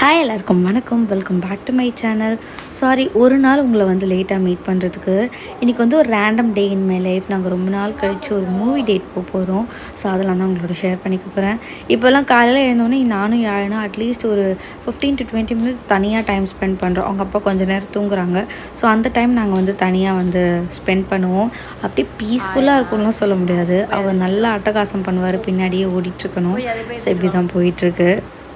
Hi எல்லாருக்கும் வணக்கம். Welcome back to my channel. Sorry, ஒரு நாள் உங்களை வந்து லேட்டாக மீட் பண்ணுறதுக்கு. இன்றைக்கி வந்து ஒரு random day in my life. நாங்கள் ரொம்ப நாள் கழித்து ஒரு மூவி டேட் போகிறோம். ஸோ அதெல்லாம் தான் உங்களோட ஷேர் பண்ணிக்க போகிறேன். இப்போல்லாம் காலையில் எழுந்தோடனே நானும் யாழும் அட்லீஸ்ட் ஒரு 15 to 20 மினிட்ஸ் தனியாக டைம் ஸ்பெண்ட் பண்ணுறோம். அவங்க அப்பா கொஞ்சம் நேரம் தூங்குறாங்க. ஸோ அந்த டைம் நாங்கள் வந்து தனியாக வந்து ஸ்பெண்ட் பண்ணுவோம். அப்படியே பீஸ்ஃபுல்லாக இருக்கும்லாம் சொல்ல முடியாது. அவர் நல்லா அட்டகாசம் பண்ணுவார், பின்னாடியே ஓடிட்டுருக்கணும். ஸோ இப்படி தான் போயிட்டுருக்கு.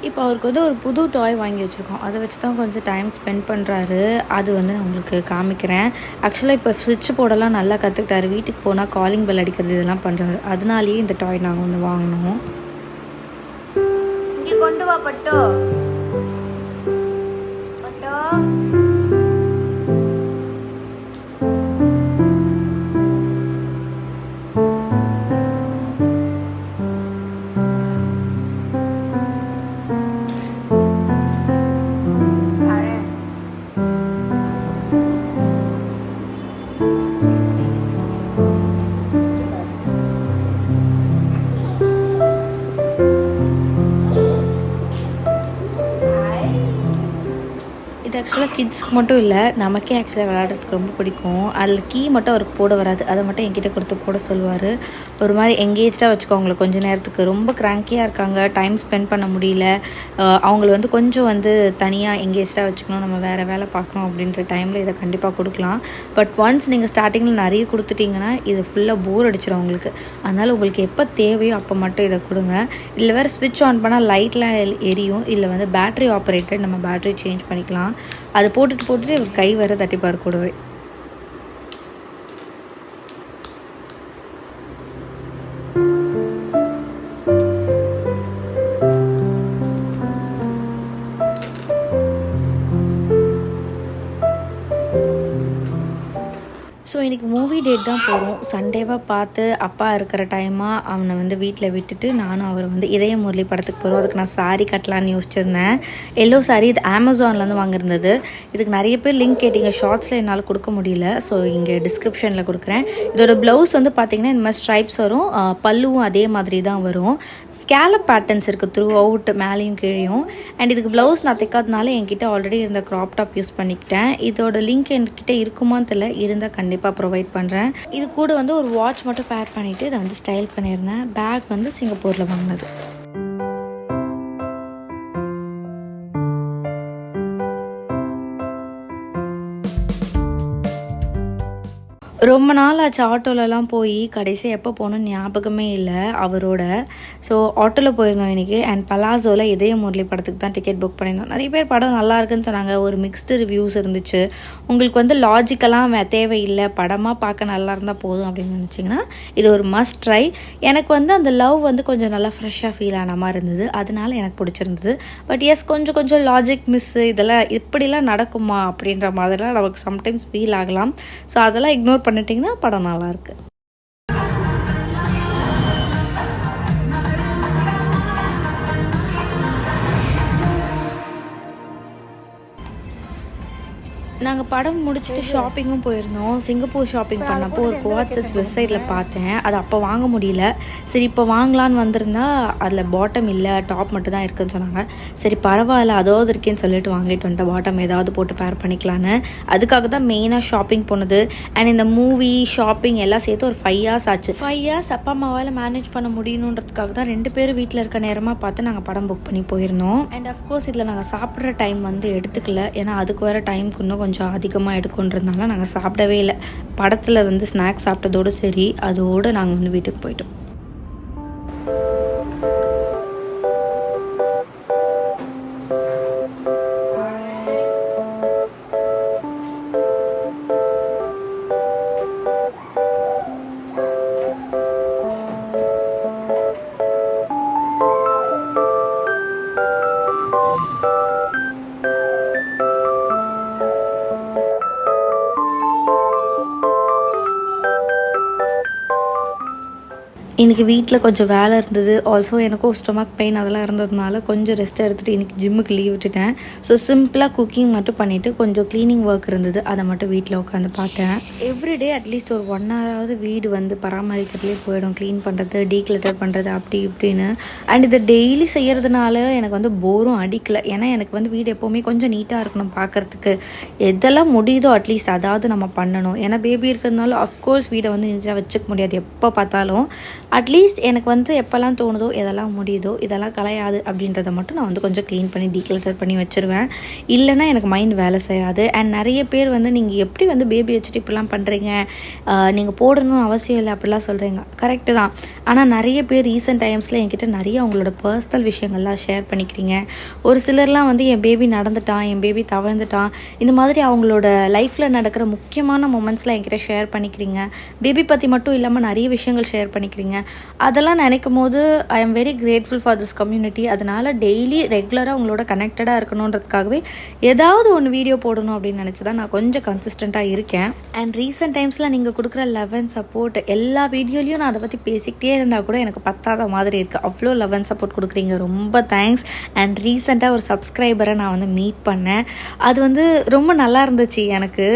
இப்போ அவருக்கு வந்து ஒரு புது டாய் வாங்கி வச்சுருக்கோம். அதை வச்சு தான் கொஞ்சம் டைம் ஸ்பெண்ட் பண்ணுறாரு. அது வந்து நான் உங்களுக்கு காமிக்கிறேன். ஆக்சுவலாக இப்போ ஸ்விட்ச் போர்டெல்லாம் நல்லா கற்றுக்கிட்டாரு. வீட்டுக்கு போனால் காலிங் பெல் அடிக்கிறது இதெல்லாம் பண்ணுறாரு. அதனாலேயே இந்த டாய் நாங்கள் வந்து வாங்கினோம். இங்கே கொண்டு வா பட்டோ. பட்டோ இது ஆக்சுவலாக கிட்ஸ்க்கு மட்டும் இல்லை, நமக்கே ஆக்சுவலாக விளையாடுறதுக்கு ரொம்ப பிடிக்கும். அதில் கீ மட்டும் அவருக்கு போட வராது. அதை மட்டும் என்கிட்ட கொடுத்து போட சொல்லுவார். ஒரு மாதிரி எங்கேஜ்டாக வச்சுக்கோ அவங்கள கொஞ்சம் நேரத்துக்கு. ரொம்ப க்ராங்கியாக இருக்காங்க, டைம் ஸ்பெண்ட் பண்ண முடியல, அவங்கள வந்து கொஞ்சம் வந்து தனியாக எங்கேஜ்டாக வச்சுக்கணும், நம்ம வேறு வேலை பார்க்கணும் அப்படின்ற டைமில் இதை கண்டிப்பாக கொடுக்கலாம். பட் ஒன்ஸ் நீங்கள் ஸ்டார்டிங்கில் நிறைய கொடுத்துட்டிங்கன்னா இது ஃபுல்லாக போர் அடிச்சிடும் உங்களுக்கு. அதனால் உங்களுக்கு எப்போ தேவையோ அப்போ மட்டும் இதை கொடுங்க. இதில் வேறு ஸ்விட்ச் ஆன் பண்ணால் லைட்லாம் எரியும். இதில் வந்து பேட்ரி ஆப்ரேட்டட், நம்ம பேட்ரி சேஞ்ச் பண்ணிக்கலாம். அது போட்டுட்டு இவர் கை வர தட்டிப்பார் கூடவே. ஸோ இன்றைக்கி மூவி டேட் தான் போகிறோம். சண்டேவாக பார்த்து அப்பா இருக்கிற டைமாக அவனை வந்து வீட்டில் விட்டுட்டு நானும் அவர் வந்து இதய முரளி படத்துக்கு போகிறோம். அதுக்கு நான் சாரீ கட்டலான்னு யோசிச்சிருந்தேன். எல்லோ சாரீ, இது அமேசான்லேருந்து வாங்கியிருந்தது. இதுக்கு நிறைய பேர் லிங்க் கேட்டிங்க. ஷார்ட்ஸில் என்னால் கொடுக்க முடியல. ஸோ இங்கே டிஸ்கிரிப்ஷனில் கொடுக்குறேன். இதோட ப்ளவுஸ் வந்து பார்த்திங்கன்னா இந்த மாதிரி ஸ்ட்ரைப்ஸ் வரும். பல்லுவும் அதே மாதிரி தான் வரும். ஸ்கேலப் பேட்டர்ன்ஸ் இருக்குது த்ரூ அவுட், மேலேயும் கீழேயும். அண்ட் இதுக்கு ப்ளவுஸ் நான் தைக்காதனால என்கிட்ட ஆல்ரெடி இருந்த க்ராப் டாப் யூஸ் பண்ணிக்கிட்டேன். இதோட லிங்க் என்கிட்ட இருக்குமான்னு தெரியல, இருந்தால் கண்டிப்பாக ப்ரொவைட் பண்ணுறேன். இது கூட வந்து ஒரு வாட்ச் மட்டும் பேர் பண்ணிவிட்டு இதை வந்து ஸ்டைல் பண்ணியிருந்தேன். பேக் வந்து சிங்கப்பூரில் வாங்கினது. ரொம்ப நாள் ஆச்சு ஆட்டோலலாம் போய். கடைசி எப்போ போகணுன்னு ஞாபகமே இல்லை அவரோட. ஸோ ஆட்டோவில் போயிருந்தோம் இன்றைக்கி. அண்ட் பலாசோவில் இதய முரளி படத்துக்கு தான் டிக்கெட் புக் பண்ணியிருந்தோம். நிறைய பேர் படம் நல்லா இருக்குன்னு சொன்னாங்க. ஒரு மிக்ஸ்டு ரிவ்யூஸ் இருந்துச்சு. உங்களுக்கு வந்து லாஜிக்கெல்லாம் தேவையில்லை, படமாக பார்க்க நல்லா இருந்தால் போதும் அப்படின்னு நினச்சிங்கன்னா இது ஒரு மஸ்ட் ட்ரை. எனக்கு வந்து அந்த லவ் வந்து கொஞ்சம் நல்லா ஃப்ரெஷ்ஷாக ஃபீல் ஆன மாதிரி இருந்தது. அதனால எனக்கு பிடிச்சிருந்தது. பட் எஸ், கொஞ்சம் லாஜிக் மிஸ்ஸு, இதெல்லாம் இப்படிலாம் நடக்குமா அப்படின்ற மாதிரிலாம் நமக்கு சம்டைம்ஸ் ஃபீல் ஆகலாம். ஸோ அதெல்லாம் இக்னோர் பண்ணிட்டீங்கன்னா படம் நல்லாயிருக்கு. நாங்கள் படம் முடிச்சுட்டு ஷாப்பிங்கும் போயிருந்தோம். சிங்கப்பூர் ஷாப்பிங் பண்ணப்போ ஒரு குவாட் செட்ஸ் வெப்சைட்டில் பார்த்தேன். அது அப்போ வாங்க முடியல. சரி இப்போ வாங்கலான்னு வந்திருந்தா அதில் பாட்டம் இல்லை, டாப் மட்டும் தான் இருக்குதுன்னு சொன்னாங்க. சரி பரவாயில்ல, அதாவது இருக்கேன்னு சொல்லிட்டு வாங்கிட்டு வந்துட்டேன். பாட்டம் ஏதாவது போட்டு பேர் பண்ணிக்கலான்னு. அதுக்காக தான் மெயினாக ஷாப்பிங் போனது. அண்ட் இந்த மூவி ஷாப்பிங் எல்லாம் சேர்த்து ஒரு 5 hours ஆச்சு. 5 hours அப்பா அம்மாவால் மேனேஜ் பண்ண முடியணுன்றதுக்காக தான் 2 பேரும் வீட்டில் இருக்க நேரமாக பார்த்து நாங்கள் படம் புக் பண்ணி போயிருந்தோம். அண்ட் அஃப்கோர்ஸ் இதில் நாங்கள் சாப்பிட்ற டைம் வந்து எடுத்துக்கல. ஏன்னா அதுக்கு வேறு டைமுக்கு இன்னும் கொஞ்சம் அதிகமாக எடுக்குன்றதுனால நாங்கள் சாப்பிடவே இல்லை. படத்தில் வந்து ஸ்நாக்ஸ் சாப்பிட்டதோடு சரி, அதோடு நாங்கள் வந்து வீட்டுக்கு போயிட்டோம். இன்றைக்கி வீட்டில் கொஞ்சம் வேலை இருந்தது. ஆல்சோ எனக்கும் ஸ்டொமக் பெயின் அதெல்லாம் இருந்ததுனால கொஞ்சம் ரெஸ்ட் எடுத்துகிட்டு இன்றைக்கி ஜிம்முக்கு லீவ் விட்டுட்டேன். ஸோ சிம்பிளாக குக்கிங் மட்டும் பண்ணிவிட்டு கொஞ்சம் க்ளீனிங் ஒர்க் இருந்தது, அதை மட்டும் வீட்டில் உட்காந்து பார்த்தேன். எவ்ரிடே அட்லீஸ்ட் ஒரு 1 ஹவராவது வீடு வந்து பராமரிக்கிறதுலேயே போயிடும். க்ளீன் பண்ணுறது, டீக்ளட்டர் பண்ணுறது அப்படி இப்படின்னு. அண்ட் இதை டெய்லி செய்கிறதுனால எனக்கு வந்து போரும் அடிக்கலை. ஏன்னா எனக்கு வந்து வீடு எப்போவுமே கொஞ்சம் நீட்டாக இருக்கணும் பார்க்குறதுக்கு. எதெல்லாம் முடியுதோ அட்லீஸ்ட் அதாவது நம்ம பண்ணணும். ஏன்னா பேபி இருக்கிறதுனால அஃப்கோர்ஸ் வீடை வந்து நீட்டாக வச்சுக்க முடியாது எப்போ பார்த்தாலும். அட்லீஸ்ட் எனக்கு வந்து எப்போல்லாம் தோணுதோ எதெல்லாம் முடியுதோ இதெல்லாம் கலையாது அப்படின்றத மட்டும் நான் வந்து கொஞ்சம் க்ளீன் பண்ணி டீக்ளட்டர் பண்ணி வச்சுருவேன். இல்லைனா எனக்கு மைண்ட் வேலை செய்யாது. அண்ட் நிறைய பேர் வந்து நீங்கள் எப்படி வந்து பேபி வச்சுட்டு இப்படிலாம் பண்ணுறீங்க, நீங்கள் போடணும்னு அவசியம் இல்லை அப்படிலாம் சொல்கிறீங்க. கரெக்டு தான். ஆனால் நிறைய பேர் ரீசெண்ட் டைம்ஸில் என்கிட்ட நிறைய அவங்களோட பர்சனல் விஷயங்கள்லாம் ஷேர் பண்ணிக்கிறீங்க. ஒரு சிலர்லாம் வந்து என் பேபி நடந்துட்டான், என் பேபி தவழ்ந்துட்டான், இந்த மாதிரி அவங்களோட லைஃப்பில் நடக்கிற முக்கியமான மொமெண்ட்ஸ்லாம் என்கிட்ட ஷேர் பண்ணிக்கிறீங்க. பேபி பற்றி மட்டும் இல்லாமல் நிறைய விஷயங்கள் ஷேர் பண்ணிக்கிறீங்க. அதெல்லாம் நினைக்கும் போது I am very grateful for this community. அதனால் டெய்லி ரெகுலராக உங்களோட கனெக்டடாக இருக்கணுன்றதுக்காகவே ஏதாவது ஒன்று வீடியோ போடணும் அப்படின்னு நினச்சி தான் நான் கொஞ்சம் கன்சிஸ்டண்ட்டாக இருக்கேன். அண்ட் ரீசெண்ட் டைம்ஸில் நீங்கள் கொடுக்குற லவ் அண்ட் சப்போர்ட் எல்லா வீடியோலையும் நான் அதை பற்றி பேசிக்கிட்டே இருந்தால் கூட எனக்கு பத்தாத மாதிரி இருக்குது. அவ்வளோ லவ் அண்ட் சப்போர்ட் கொடுக்குறீங்க, ரொம்ப தேங்க்ஸ். அண்ட் ரீசெண்டாக ஒரு சப்ஸ்கிரைபரை நான் வந்து மீட் பண்ணேன். அது வந்து ரொம்ப நல்லா இருந்துச்சு எனக்கு.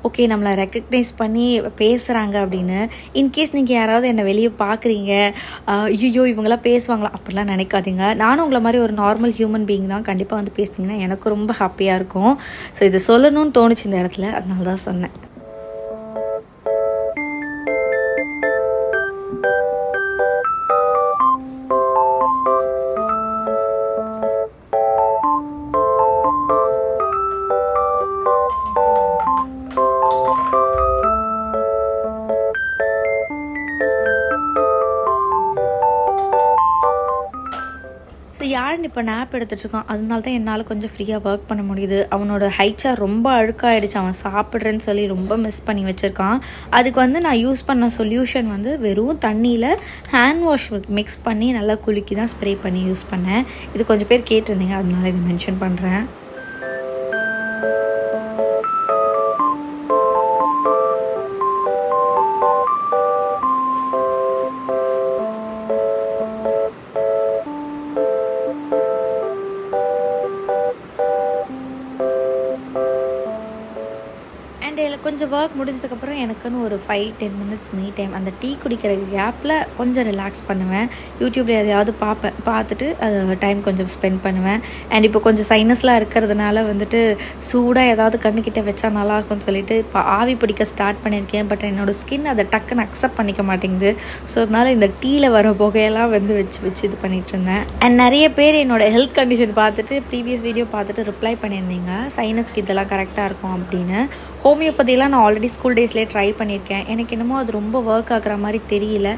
ஓகே, நம்மளை ரெக்கக்னைஸ் பண்ணி பேசுகிறாங்க அப்படின்னு. இன்கேஸ் நீங்கள் யாராவது என்னை வெளியே பார்க்குறீங்க, ஐயோ இவங்களாம் பேசுவாங்களா அப்படிலாம் நினைக்காதீங்க. நானும் உங்களை மாதிரி ஒரு நார்மல் ஹியூமன் பீயிங் தான். கண்டிப்பாக வந்து பேசிங்கன்னா எனக்கு ரொம்ப ஹாப்பியாக இருக்கும். ஸோ இதை சொல்லணும்னு தோணுச்சு இந்த இடத்துல, அதனால தான் சொன்னேன். ஸோ யாருன்னு இப்போ நேப் எடுத்துகிட்ருக்கான், அதனால தான் என்னால் கொஞ்சம் ஃப்ரீயாக ஒர்க் பண்ண முடியுது. அவனோட ஹைச்சார் ரொம்ப அழுக்காயிடுச்சு. அவன் சாப்பிட்றேன்னு சொல்லி ரொம்ப மிஸ் பண்ணி வச்சுருக்கான். அதுக்கு வந்து நான் யூஸ் பண்ண சொல்யூஷன் வந்து வெறும் தண்ணியில் ஹேண்ட் வாஷ் மிக்ஸ் பண்ணி நல்லா குலுக்கி தான் ஸ்ப்ரே பண்ணி யூஸ் பண்ணேன். இது கொஞ்சம் பேர் கேட்டிருந்தீங்க, அதனால இதை மென்ஷன் பண்ணுறேன். கொஞ்சம் ஒர்க் முடிஞ்சதுக்கப்புறம் எனக்குன்னு ஒரு 5-10 மினிட்ஸ் மீ டைம். அந்த டீ குடிக்கிற கேப்பில் கொஞ்சம் ரிலாக்ஸ் பண்ணுவேன். யூடியூப்பில் எதையாவது பார்த்துட்டு அது டைம் கொஞ்சம் ஸ்பெண்ட் பண்ணுவேன். அண்ட் இப்போ கொஞ்சம் சைனஸ்லாம் இருக்கிறதுனால வந்துட்டு சூடாக ஏதாவது கண்ணுக்கிட்ட வச்சா நல்லாயிருக்கும்னு சொல்லிட்டு இப்போ ஆவி பிடிக்க ஸ்டார்ட் பண்ணியிருக்கேன். பட் என்னோடய ஸ்கின் அதை டக்குன்னு அக்செப்ட் பண்ணிக்க மாட்டேங்குது. ஸோ அதனால் இந்த டீயில் வர புகையெல்லாம் வந்து வச்சு இது பண்ணிகிட்டு இருந்தேன். அண்ட் நிறைய பேர் என்னோடய ஹெல்த் கண்டிஷன் பார்த்துட்டு ப்ரீவியஸ் வீடியோ பார்த்துட்டு ரிப்ளை பண்ணியிருந்தீங்க, சைனஸ்க்கு இதெல்லாம் கரெக்டாக இருக்கும் அப்படின்னு. ஹோமியோபதியெலாம் நான் ஆல்ரெடி ஸ்கூல் டேஸ்லேயே ட்ரை பண்ணியிருக்கேன். எனக்கு என்னமோ அது ரொம்ப ஒர்க் ஆகுற மாதிரி தெரியல.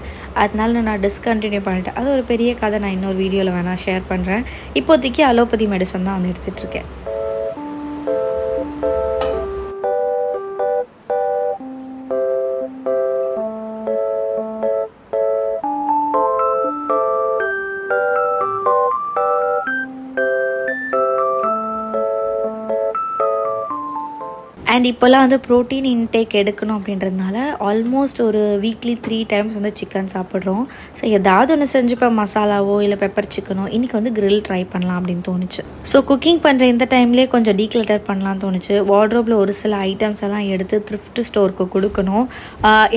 அதனால நான் டிஸ்கண்டினியூ பண்ணிட்டேன். அது ஒரு பெரிய கதை, நான் இன்னொரு வீடியோவில் வேணால் ஷேர் பண்ணுறேன். இப்போதைக்கு அலோபதி மெடிசன் தான் வந்து எடுத்துகிட்ருக்கேன். அண்ட் இப்போல்லாம் வந்து ப்ரோட்டீன் இன்டேக் எடுக்கணும் அப்படின்றதுனால ஆல்மோஸ்ட் ஒரு வீக்லி 3 டைம்ஸ் வந்து சிக்கன் சாப்பிட்றோம். ஸோ ஏதாவது ஒன்று செஞ்சுப்பேன், மசாலாவோ இல்லை பெப்பர் சிக்கனோ. இன்றைக்கி வந்து கிரில் ட்ரை பண்ணலாம் அப்படின்னு தோணுச்சு. ஸோ குக்கிங் பண்ணுற இந்த டைம்லேயே கொஞ்சம் டீக்ளட்டர் பண்ணலான்னு தோணுச்சு. வார்ட்ரோப்பில் ஒரு சில ஐட்டம்ஸ் எல்லாம் எடுத்து த்ரிஃப்ட் ஸ்டோருக்கு கொடுக்கணும்.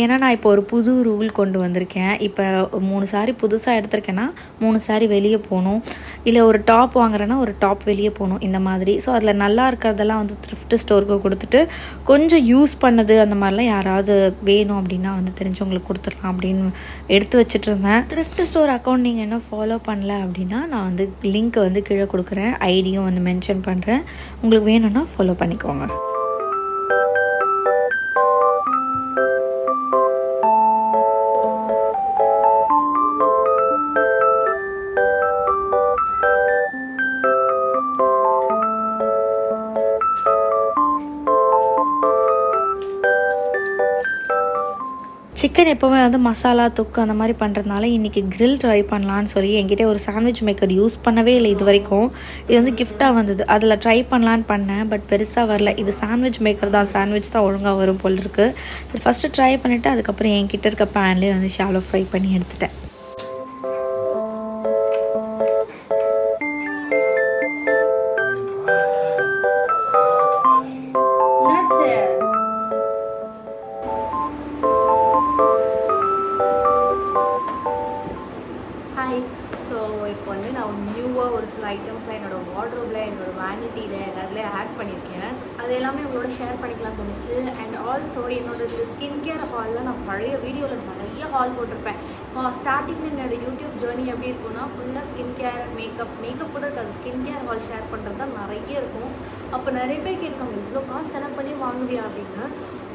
ஏன்னா நான் இப்போ ஒரு புது ரூல் கொண்டு வந்திருக்கேன். இப்போ 3 சாரி புதுசாக எடுத்திருக்கேன்னா 3 சாரி வெளியே போகணும். இல்லை ஒரு டாப் வாங்குறேன்னா ஒரு டாப் வெளியே போகணும், இந்த மாதிரி. ஸோ அதில் நல்லா இருக்கிறதெல்லாம் வந்து த்ரிஃப்ட் ஸ்டோருக்கு கொடுத்துட்டு கொஞ்சம் யூஸ் பண்ணது அந்த மாதிரிலாம் யாராவது வேணும் அப்படின்னா வந்து தெரிஞ்சவங்களுக்கு கொடுத்துடலாம் அப்படின்னு எடுத்து வச்சுட்டு இருந்தேன். த்ரிஃப்ட் ஸ்டோர் அக்கௌண்ட் நீங்கள் இன்னும் ஃபாலோ பண்ணல அப்படின்னா நான் வந்து லிங்க் வந்து கீழே கொடுக்குறேன், ஐடியும் வந்து மென்ஷன் பண்ணுறேன். உங்களுக்கு வேணும்னா ஃபாலோ பண்ணிக்கோங்க. சிக்கன் எப்போவுமே வந்து மசாலா தொக்கு அந்த மாதிரி பண்ணுறதுனால இன்றைக்கி கிரில் ட்ரை பண்ணலான்னு சொல்லி என்கிட்ட ஒரு சாண்ட்விச் மேக்கர் யூஸ் பண்ணவே இல்லை இது வரைக்கும். இது வந்து கிஃப்டாக வந்தது, அதில் ட்ரை பண்ணலான்னு பண்ணேன். பட் பெருசாக வரல. இது சாண்ட்விச் மேக்கர் தான், சாண்ட்விச் தான் ஒழுங்காக வரும் போல் இருக்குது. ஃபஸ்ட்டு ட்ரை பண்ணிவிட்டு அதுக்கப்புறம் என்கிட்ட இருக்க பேன்லேயே வந்து ஷாலோ ஃப்ரை பண்ணி எடுத்துட்டேன். வேனிட்டியில் எல்லாருலேயும் ஆட் பண்ணியிருக்கேன். ஸோ அது எல்லாமே உங்களோட ஷேர் பண்ணிக்கலாம் தோணுச்சு. அண்ட் ஆல்சோ என்னோட இந்த ஸ்கின் கேர் ஹாலில் நான் பழைய வீடியோவில் நிறைய ஹால் போட்டிருப்பேன். ஸ்டார்டிங்கில் என்னோடய யூடியூப் ஜேர்னி எப்படி இருக்கும்னா ஃபுல்லாக ஸ்கின் கேர் மேக்கப் கூட இருக்காது, ஸ்கின் கேர் ஹால் ஷேர் பண்ணுறது தான் நிறைய இருக்கும். அப்போ நிறைய பேர் கேட்காங்க இவ்வளோ காசு செலவு பண்ணி வாங்குவியா அப்படின்னு.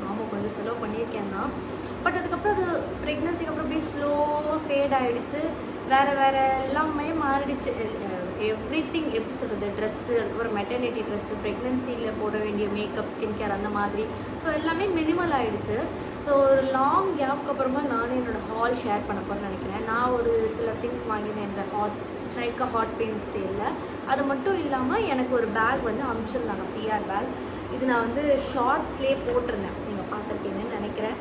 ஆமாம், கொஞ்சம் செலவு பண்ணியிருக்கேன் தான். பட் அதுக்கப்புறம் அது ப்ரெக்னென்சிக்கு அப்புறம் அப்படியே ஸ்லோவாக ஃபேட் ஆகிடுச்சு. வேறு எல்லாமே மாறிடுச்சு. எவ்ரிதிங் எப்படி சொல்கிறது, ட்ரெஸ்ஸு, அதுக்கப்புறம் மெட்டர்னிட்டி ட்ரெஸ்ஸு, ப்ரெக்னென்சியில் போட வேண்டிய மேக்கப், ஸ்கின் கேர் அந்த மாதிரி. ஸோ எல்லாமே மினிமல் ஆகிடுச்சு. ஸோ ஒரு லாங் கேப்க்கு அப்புறமா நானும் என்னோடய ஹால் ஷேர் பண்ண போகிறேன்னு நினைக்கிறேன். நான் ஒரு சில திங்ஸ் வாங்கினேன் இந்த நைக்கா ஹாட் பெயிண்ட் சேலில். அது மட்டும் இல்லாமல் எனக்கு ஒரு பேக் வந்து அனுப்பிச்சிருந்தாங்க, பிஆர் பேக். இது நான் வந்து ஷார்ட்ஸ்லேயே போட்டிருந்தேன், நீங்கள் பார்த்துருப்பீங்கன்னு நினைக்கிறேன்.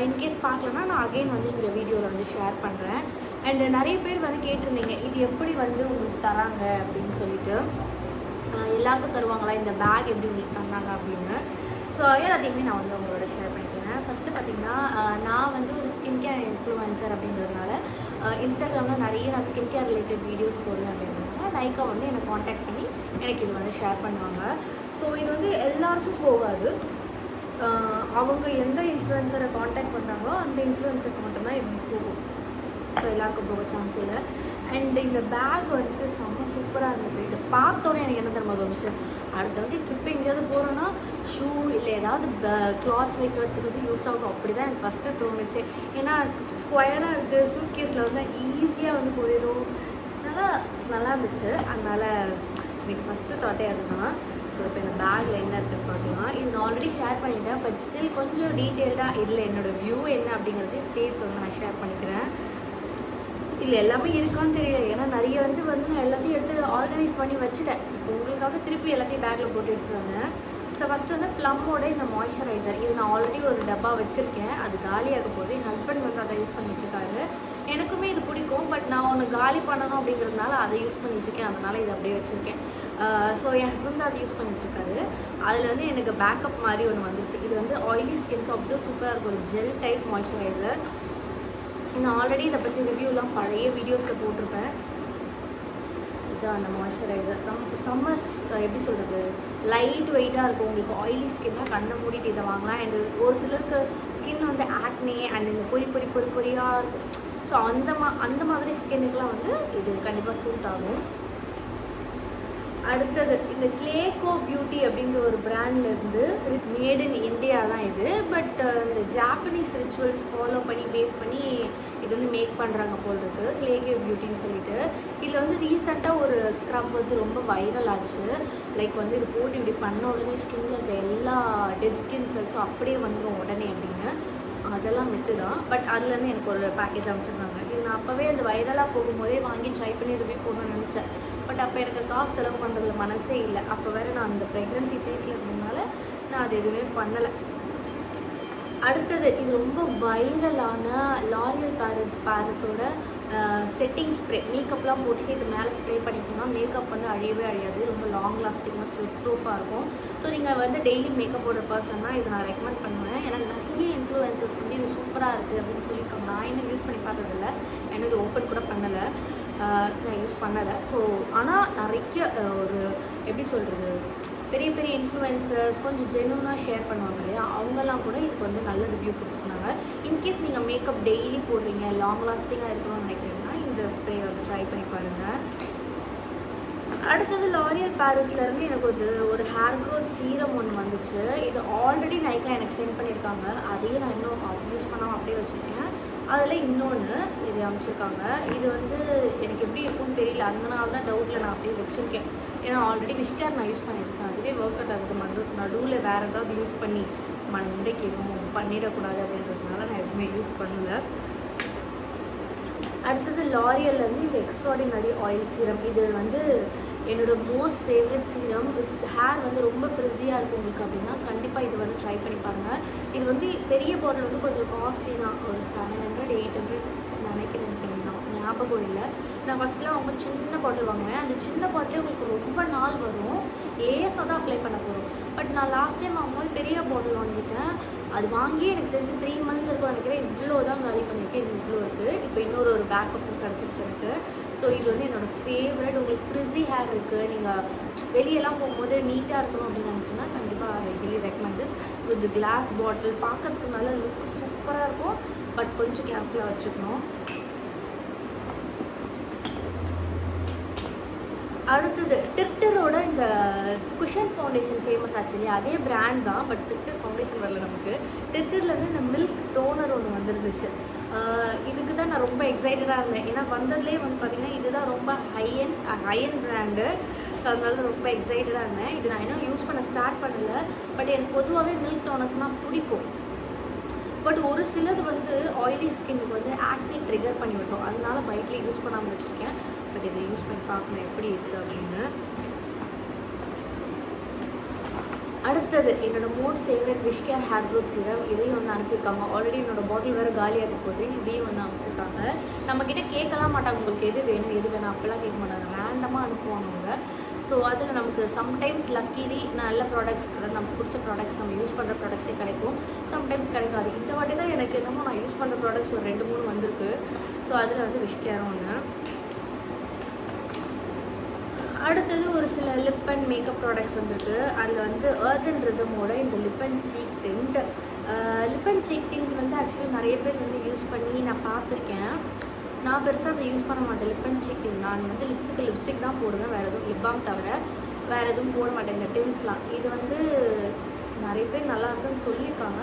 இன்கேஸ் பார்க்கலன்னா நான் அகெயின் வந்து இந்த வீடியோவில் வந்து ஷேர் பண்ணுறேன். அண்டு நிறைய பேர் வந்து கேட்டிருந்தீங்க இது எப்படி வந்து உங்களுக்கு தராங்க அப்படின்னு சொல்லிட்டு. எல்லாருக்கும் தருவாங்களா, இந்த பேக் எப்படி உங்களுக்கு தந்தாங்க அப்படின்னு. ஸோ எல்லாத்தையுமே நான் வந்து உங்களோட ஷேர் பண்ணிக்கிறேன். ஃபஸ்ட்டு பார்த்திங்கன்னா, நான் வந்து ஒரு ஸ்கின் கேர் இன்ஃப்ளூயன்சர் அப்படிங்கிறதுனால இன்ஸ்டாகிராமில் நிறைய நான் ஸ்கின் கேர் ரிலேட்டட் வீடியோஸ் போடுவேன் அப்படிங்கிறதுனால நைக்கா வந்து என்னை காண்டாக்ட் பண்ணி எனக்கு இது வந்து ஷேர் பண்ணுவாங்க. ஸோ இது வந்து எல்லாருக்கும் போகாது. அவங்க எந்த இன்ஃப்ளூயன்சரை காண்டாக்ட் பண்ணுறாங்களோ அந்த இன்ஃப்ளூயன்சருக்கு மட்டும்தான் இது போகும். ஸோ எல்லாருக்கும் போக சான்ஸ் இல்லை. அண்ட் இந்த பேக் வந்துட்டு செம்ம சூப்பராக இருந்தது. இதை பார்த்தோன்னே எனக்கு என்ன தெரியுமா தோணுச்சு, அடுத்த வாட்டி ட்ரிப்பு எங்கேயாவது போகிறோன்னா ஷூ இல்லை ஏதாவது கிளாத்ஸ் வைக்கிறதுக்கு வந்து யூஸ் ஆகும். அப்படி தான் எனக்கு ஃபஸ்ட்டு தோணுச்சு. ஏன்னா ஸ்கொயராக இருக்குது, சூட் கேஸில் வந்து ஈஸியாக வந்து போயிடும். நல்லா இருந்துச்சு. அதனால் எனக்கு ஃபஸ்ட்டு தாட்டே அதுதான். ஸோ இப்போ இந்த பேக்கில் என்ன இருக்குன்னு பார்க்கலாம். இது நான் ஆல்ரெடி ஷேர் பண்ணிட்டேன். பட் ஸ்டில் கொஞ்சம் டீட்டெயில்டாக இதில் என்னோடய வியூ என்ன அப்படிங்கிறதையும் சேர்த்து வந்து நான் ஷேர் பண்ணிக்கிறேன். இல்லை எல்லாமே இருக்கான்னு தெரியல, ஏன்னா நிறைய வந்து நான் எல்லாத்தையும் எடுத்து ஆர்கனைஸ் பண்ணி வச்சுட்டேன். இப்போ உங்களுக்காக திருப்பி எல்லாத்தையும் பேக்கில் போட்டு எடுத்துட்டு வந்தேன். ஸோ ஃபஸ்ட்டு வந்து ப்ளம்மோட இந்த மாய்ஸ்சரைசர், இது நான் ஆல்ரெடி ஒரு டப்பா வச்சுருக்கேன். அது காலியாக போது என் ஹஸ்பண்ட் வந்து அதை யூஸ் பண்ணிட்டுருக்காரு. எனக்குமே இது பிடிக்கும், பட் நான் ஒன்று காலி பண்ணணும் அப்படிங்கிறதுனால அதை யூஸ் பண்ணிகிட்ருக்கேன். அதனால் இதை அப்படியே வச்சுருக்கேன். ஸோ என் ஹஸ்பண்ட் அதை யூஸ் பண்ணிட்டுருக்காரு. அதில் வந்து எனக்கு பேக்கப் மாதிரி ஒன்று வந்துருச்சு. இது வந்து ஆயிலி ஸ்கின்க்கு அவ்வளோ சூப்பராக இருக்கும். ஒரு ஜெல் டைப் மாய்ஸ்சரைசர். நான் ஆல்ரெடி இதை பற்றி ரிவ்யூலாம் பழைய வீடியோஸில் போட்டிருப்பேன். இதுதான் அந்த மாய்ஸ்சரைசர். செம்ம எப்படி சொல்கிறது, லைட் வெயிட்டாக இருக்கும். உங்களுக்கு ஆயிலி ஸ்கின்னாக கண்ணை மூடிட்டு இதை வாங்கலாம். அண்டு ஒரு சிலருக்கு ஸ்கின் வந்து ஆக்னே அண்ட் இந்த பொரியாக இருக்கும். ஸோ அந்த மாதிரி ஸ்கின்னுக்கெலாம் வந்து இது கண்டிப்பாக சூட் ஆகும். அடுத்தது இந்த கிளேகோ பியூட்டி அப்படிங்கிற ஒரு பிராண்ட்லேருந்து மேட் இன் இந்தியா தான் இது. பட் இந்த ஜாப்பனீஸ் ரிச்சுவல்ஸ் ஃபாலோ பண்ணி பேஸ் பண்ணி இது வந்து மேக் பண்ணுறாங்க போல் இருக்குது, கிளேகோ பியூட்டின்னு சொல்லிட்டு. இதில் வந்து ரீசெண்டாக ஒரு ஸ்க்ரப் வந்து ரொம்ப வைரல் ஆச்சு. லைக் வந்து இது போட்டு இப்படி பண்ண உடனே ஸ்கின்ல இருக்க எல்லா டெட் ஸ்கின் செல்ஸும் அப்படியே வந்துடும் உடனே அப்படின்னு. அதெல்லாம் மித்து தான். பட் அதுலேருந்து எனக்கு ஒரு பேக்கேஜ் அமைச்சிருந்தாங்க. இது நான் அப்போவே அந்த வைரலாக போகும்போதே வாங்கி ட்ரை பண்ணி ரிவ்யூ போடணும்னு நினச்சேன். பட் அப்போ எனக்கு காசு செலவு பண்ணுறதுல மனசே இல்லை. அப்போ வேறு நான் அந்த ப்ரெக்னென்சி ஃபேஸில் இருந்ததுனால நான் அது எதுவுமே பண்ணலை. அடுத்தது இது ரொம்ப வைரலான லாரியல் பாரிஸோட செட்டிங் ஸ்ப்ரே. மேக்கப்லாம் போட்டுட்டு இது மேலே ஸ்ப்ரே பண்ணிக்கணும்னா மேக்கப் வந்து அழியவே அழியாது. ரொம்ப லாங் லாஸ்டிங்காக ஸ்வெட் ப்ரூஃபாக இருக்கும். ஸோ நீங்கள் வந்து டெய்லி மேக்கப் போடுற பர்சன்னா இதை நான் ரெக்கமெண்ட் பண்ணுவேன். எனக்கு நிறைய இன்ஃப்ளூயன்சஸ் வந்து இது சூப்பராக இருக்குது அப்படின்னு சொல்லியிருக்காங்க. நான் இன்னும் யூஸ் பண்ணி பார்த்ததில்ல, எனக்கு இது ஓப்பன் கூட பண்ணலை, நான் யூஸ் பண்ணலை. ஸோ ஆனால் நிறைய ஒரு எப்படி சொல்கிறது, பெரிய பெரிய இன்ஃப்ளூயன்சர்ஸ் கொஞ்சம் ஜெனுவனாக ஷேர் பண்ணுவாங்க இல்லையா, அவங்கெல்லாம் கூட இதுக்கு வந்து நல்ல ரிவ்யூ கொடுத்துருந்தாங்க. இன்கேஸ் நீங்கள் மேக்கப் டெய்லி போடுறீங்க, லாங் லாஸ்டிங்காக இருக்கணும்னு நினைக்கிறீங்கன்னா இந்த ஸ்ப்ரே வந்து ட்ரை பண்ணி பாருங்கள். அடுத்தது லாரியல் பாரிஸ்லேருந்து எனக்கு ஒரு ஹேர் க்ரோத் சீரம் ஒன்று வந்துச்சு. இது ஆல்ரெடி நைக்கா எனக்கு சென்ட் பண்ணியிருக்காங்க. அதையே நான் இன்னும் யூஸ் பண்ணாமல் அப்படியே வச்சுருக்கேன். அதில் இன்னொன்று இது அமைச்சிருக்காங்க. இது வந்து எனக்கு எப்படி இருக்கும்னு தெரியல, அதனால தான் டவுட்டில் நான் அப்படியே வச்சுருக்கேன். ஏன்னா ஆல்ரெடி விஷ்கேர் நான் யூஸ் பண்ணியிருக்கேன், அதுவே ஒர்க் அவுட் ஆகுது. நடுவில் வேறு ஏதாவது யூஸ் பண்ணி மண்டைக்கு எதுவும் பண்ணிடக்கூடாது அப்படின்றதுனால நான் எதுவுமே யூஸ் பண்ணலை. அடுத்தது லாரியல்லேருந்து இந்த எக்ஸ்ட்ராடினரி ஆயில் சீரம். இது வந்து என்னோடய மோஸ்ட் ஃபேவரட் சீரம். ஹேர் வந்து ரொம்ப ஃப்ரிஸியாக இருக்குது உங்களுக்கு அப்படின்னா கண்டிப்பாக இது வந்து ட்ரை பண்ணி பாருங்கள். இது வந்து பெரிய பாட்டில் வந்து கொஞ்சம் காஸ்ட்லி தான், ஒரு 700 800 நினைக்கிறேன், ஞாபகம் இல்லை. நான் ஃபஸ்ட்லாம் ரொம்ப சின்ன பாட்டில் வாங்குவேன். அந்த சின்ன பாட்டிலே உங்களுக்கு ரொம்ப நாள் வரும். லேஸாக தான் அப்ளை பண்ண போகிறோம். பட் நான் லாஸ்ட் டைம் வாங்கும்போது பெரிய பாட்டில் வாங்கிட்டேன். அது வாங்கி எனக்கு தெரிஞ்சு 3 மந்த்ஸ் இருக்கும் நினைக்கிறேன். இவ்வளோ தான் காலி பண்ணியிருக்கேன். இன்னும் இவ்வளோ இருக்குது. இப்போ இன்னொரு பேக்கப்பும் கிடச்சிருச்சு எனக்கு. ஸோ இது வந்து என்னோடய ஃபேவரட். உங்களுக்கு ஃப்ரிஸி ஹேர் இருக்குது, நீங்கள் வெளியெல்லாம் போகும்போது நீட்டாக இருக்கணும் அப்படின்னு நினச்சோன்னா கண்டிப்பாக ஐ ஹைலி ரெக்கமெண்ட் திஸ். கொஞ்சம் கிளாஸ் பாட்டில் பார்க்கறதுக்கு நல்ல லுக் சூப்பராக இருக்கும். பட் கொஞ்சம் கேர்ஃபுல்லாக வச்சுக்கணும். அடுத்தது டிட்டரோட இந்த குஷன் ஃபவுண்டேஷன் ஃபேமஸ் ஆச்சு இல்லையா, அதே பிராண்ட் தான். பட் டிட்டர் ஃபவுண்டேஷன் வரல நமக்கு. டிட்டர்லேருந்து இந்த மில்க் டோனர் ஒன்று வந்துருந்துச்சு. இதுக்கு தான் நான் ரொம்ப எக்ஸைட்டடாக இருந்தேன். ஏன்னா வந்ததுலேயே வந்து பார்த்திங்கன்னா இதுதான் ரொம்ப ஹையன் பிராண்டு. அதனால ரொம்ப எக்ஸைட்டடாக இருந்தேன். இது நான் இன்னும் யூஸ் பண்ண ஸ்டார்ட் பண்ணலை. பட் எனக்கு பொதுவாகவே மில்க் டோனர்ஸ்னால் பிடிக்கும். பட் ஒரு சிலது வந்து ஆயிலி ஸ்கின்னுக்கு வந்து ஆக்னி ட்ரிகர் பண்ணி விட்டோம். அதனால பைக்கில் யூஸ் பண்ணாமல் வச்சுருக்கேன். பட் இதை யூஸ் பண்ணி பார்க்கணும் எப்படி இருக்குது அப்படின்னு. அடுத்தது என்னோட most favourite wish-care hair growth serum. இதையும் வந்து அனுப்பியிருக்காங்க. ஆல்ரெடி என்னோடய பாட்டில் வேறு காலியாக போகுது. இதையும் வந்து அனுப்பிச்சிருக்காங்க. நம்மக்கிட்ட கேட்கலாம் மாட்டாங்க, உங்களுக்கு எது வேணும் எது வேணும் அப்போல்லாம் கேட்க மாட்டாங்க. ரேண்டமாக அனுப்புவாங்க அவங்க. ஸோ அதில் நமக்கு சம்டைம்ஸ் லக்கிலி நல்ல ப்ராடக்ட்ஸ், அதாவது நமக்கு பிடிச்ச ப்ராடக்ட்ஸ், நம்ம யூஸ் பண்ணுற ப்ராடக்ட்ஸே கிடைக்கும். சம்டைம்ஸ் கிடைக்காது. இந்த வாட்டி தான் எனக்கு என்னமோ நான் யூஸ் பண்ணுற ப்ராடக்ட்ஸ் ஒரு 2-3 வந்திருக்கு. ஸோ அதில் வந்து விஷ்-கேரும் ஒன்று. அடுத்தது ஒரு சில லிப் அண்ட் மேக்கப் ப்ராடக்ட்ஸ் வந்துருக்கு. அதில் வந்து எர்தன் ரிதமோட இந்த lip and cheek tint. Lip and cheek tint வந்து ஆக்சுவலி நிறைய பேர் வந்து யூஸ் பண்ணி நான் பார்த்துருக்கேன். நான் பெருசாக அதை யூஸ் பண்ண மாட்டேன். லிப் அண்ட் சீக் டிண்ட் நான் வந்து லிப்ஸுக்கு லிப்ஸ்டிக் தான் போடுவேன். வேறு எதுவும் லிப் பாம் தவிர வேறு எதுவும் போட மாட்டேன். இந்த டின்ஸ்லாம் இது வந்து நிறைய பேர் நல்லா இருக்குன்னு சொல்லியிருக்காங்க.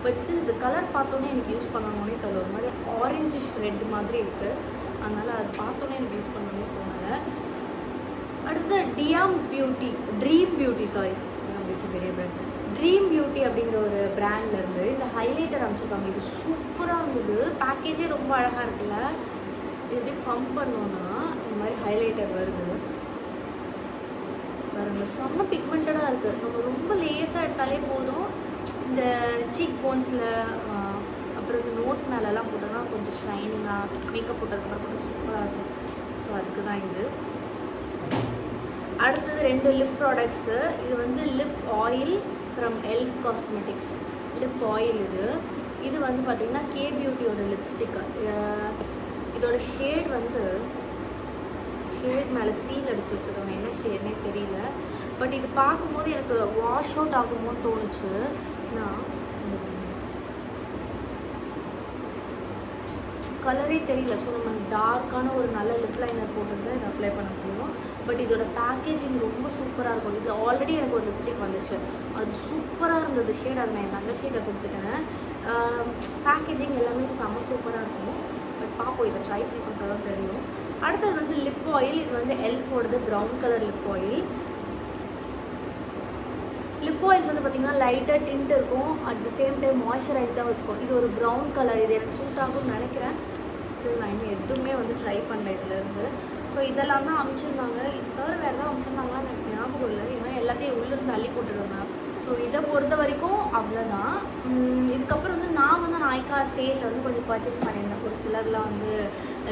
பட் ஸ்டில் இந்த கலர் பார்த்தோன்னே எனக்கு யூஸ் பண்ணணுன்னே தெரியல. ஒரு மாதிரி ஆரஞ்சிஷ் ரெட் மாதிரி இருக்குது. அதனால் அது பார்த்தோன்னே எனக்கு யூஸ் பண்ணணும்னு தோணலை. அடுத்து ட்ரீம் பியூட்டி அப்படிங்கிற ஒரு பிராண்ட்லேருந்து இந்த ஹைலைட்டர் அனுப்பிச்சிருக்காங்க. இது சூப்பராக இருந்தது. பேக்கேஜே ரொம்ப அழகாக இருக்குல்ல. இது எப்படி பம்ப் பண்ணோன்னா இந்த மாதிரி ஹைலைட்டர் வருது பாருங்கள். செம்ம பிக்மெண்டடாக இருக்குது. நம்ம ரொம்ப லேஸாக எடுத்தாலே போதும். இந்த சீக் போன்ஸில் அப்புறம் இந்த நோஸ் மேலெல்லாம் போட்டோன்னா கொஞ்சம் ஷைனிங்காக மேக்கப் போட்டதுக்கப்புறம் கொஞ்சம் சூப்பராக இருக்கும். ஸோ அதுக்கு தான் இது. அடுத்தது 2 லிப் ப்ராடக்ட்ஸு. இது வந்து lip oil from elf cosmetics. Lip oil இது வந்து பார்த்திங்கன்னா கே பியூட்டியோட லிப்ஸ்டிக்கு. இதோட ஷேட் வந்து ஷேட் மேலே சீல் அடித்து வச்சுருக்காங்க. என்ன ஷேட்னே தெரியல. பட் இது பார்க்கும்போது எனக்கு வாஷ் அவுட் ஆகுமோன்னு தோணுச்சு. ஏன்னா கலரே தெரியல. ஸோ நம்ம டார்க்கான ஒரு நல்ல லிப் லைனர் போட்டு தான் இதை அப்ளை பண்ண முடியும். பட் இதோட பேக்கேஜிங் ரொம்ப சூப்பராக இருக்கும். இது ஆல்ரெடி எனக்கு ஒரு லிப்ஸ்டிக் வந்துச்சு. அது சூப்பராக இருந்தது ஷேட். அது நான் என் தங்கச்சிகிட்ட கொடுத்துட்டேன். பேக்கேஜிங் எல்லாமே செம்ம சூப்பராக இருக்கும். பட் பார்ப்போம், இதை ட்ரை பண்ணி கொடுத்தா தான் தெரியும். அடுத்தது வந்து லிப் ஆயில். இது வந்து எல்ஃபோடது brown colour lip oil. Lip oils வந்து பார்த்திங்கன்னா லைட்டாக டிண்ட் இருக்கும். அட் த சேம் டைம் மாய்ஸ்சரைஸ்டாக வச்சுக்கோம். இது ஒரு ப்ரௌன் கலர். இது எனக்கு சூட் ஆகும்னு நினைக்கிறேன். ஸ்டில் நான் இன்னும் எதுவுமே வந்து ட்ரை பண்ணல இதுலேருந்து. ஸோ இதெல்லாம் தான் அனுப்பிச்சிருந்தாங்க. இது தவிர வேறு எதாவது அனுப்பிச்சிருந்தாங்களான்னு எனக்கு ஞாபகம் இல்லை. ஏன்னா எல்லாத்தையும் உள்ளேருந்து அள்ளி போட்டுருந்தேன். ஸோ இதை பொறுத்த வரைக்கும் அவ்வளோதான். இதுக்கப்புறம் வந்து நான் வந்து நாய்க்கா சேலில் வந்து கொஞ்சம் பர்ச்சேஸ் பண்ணியிருந்தேன். ஒரு சிலர்லாம் வந்து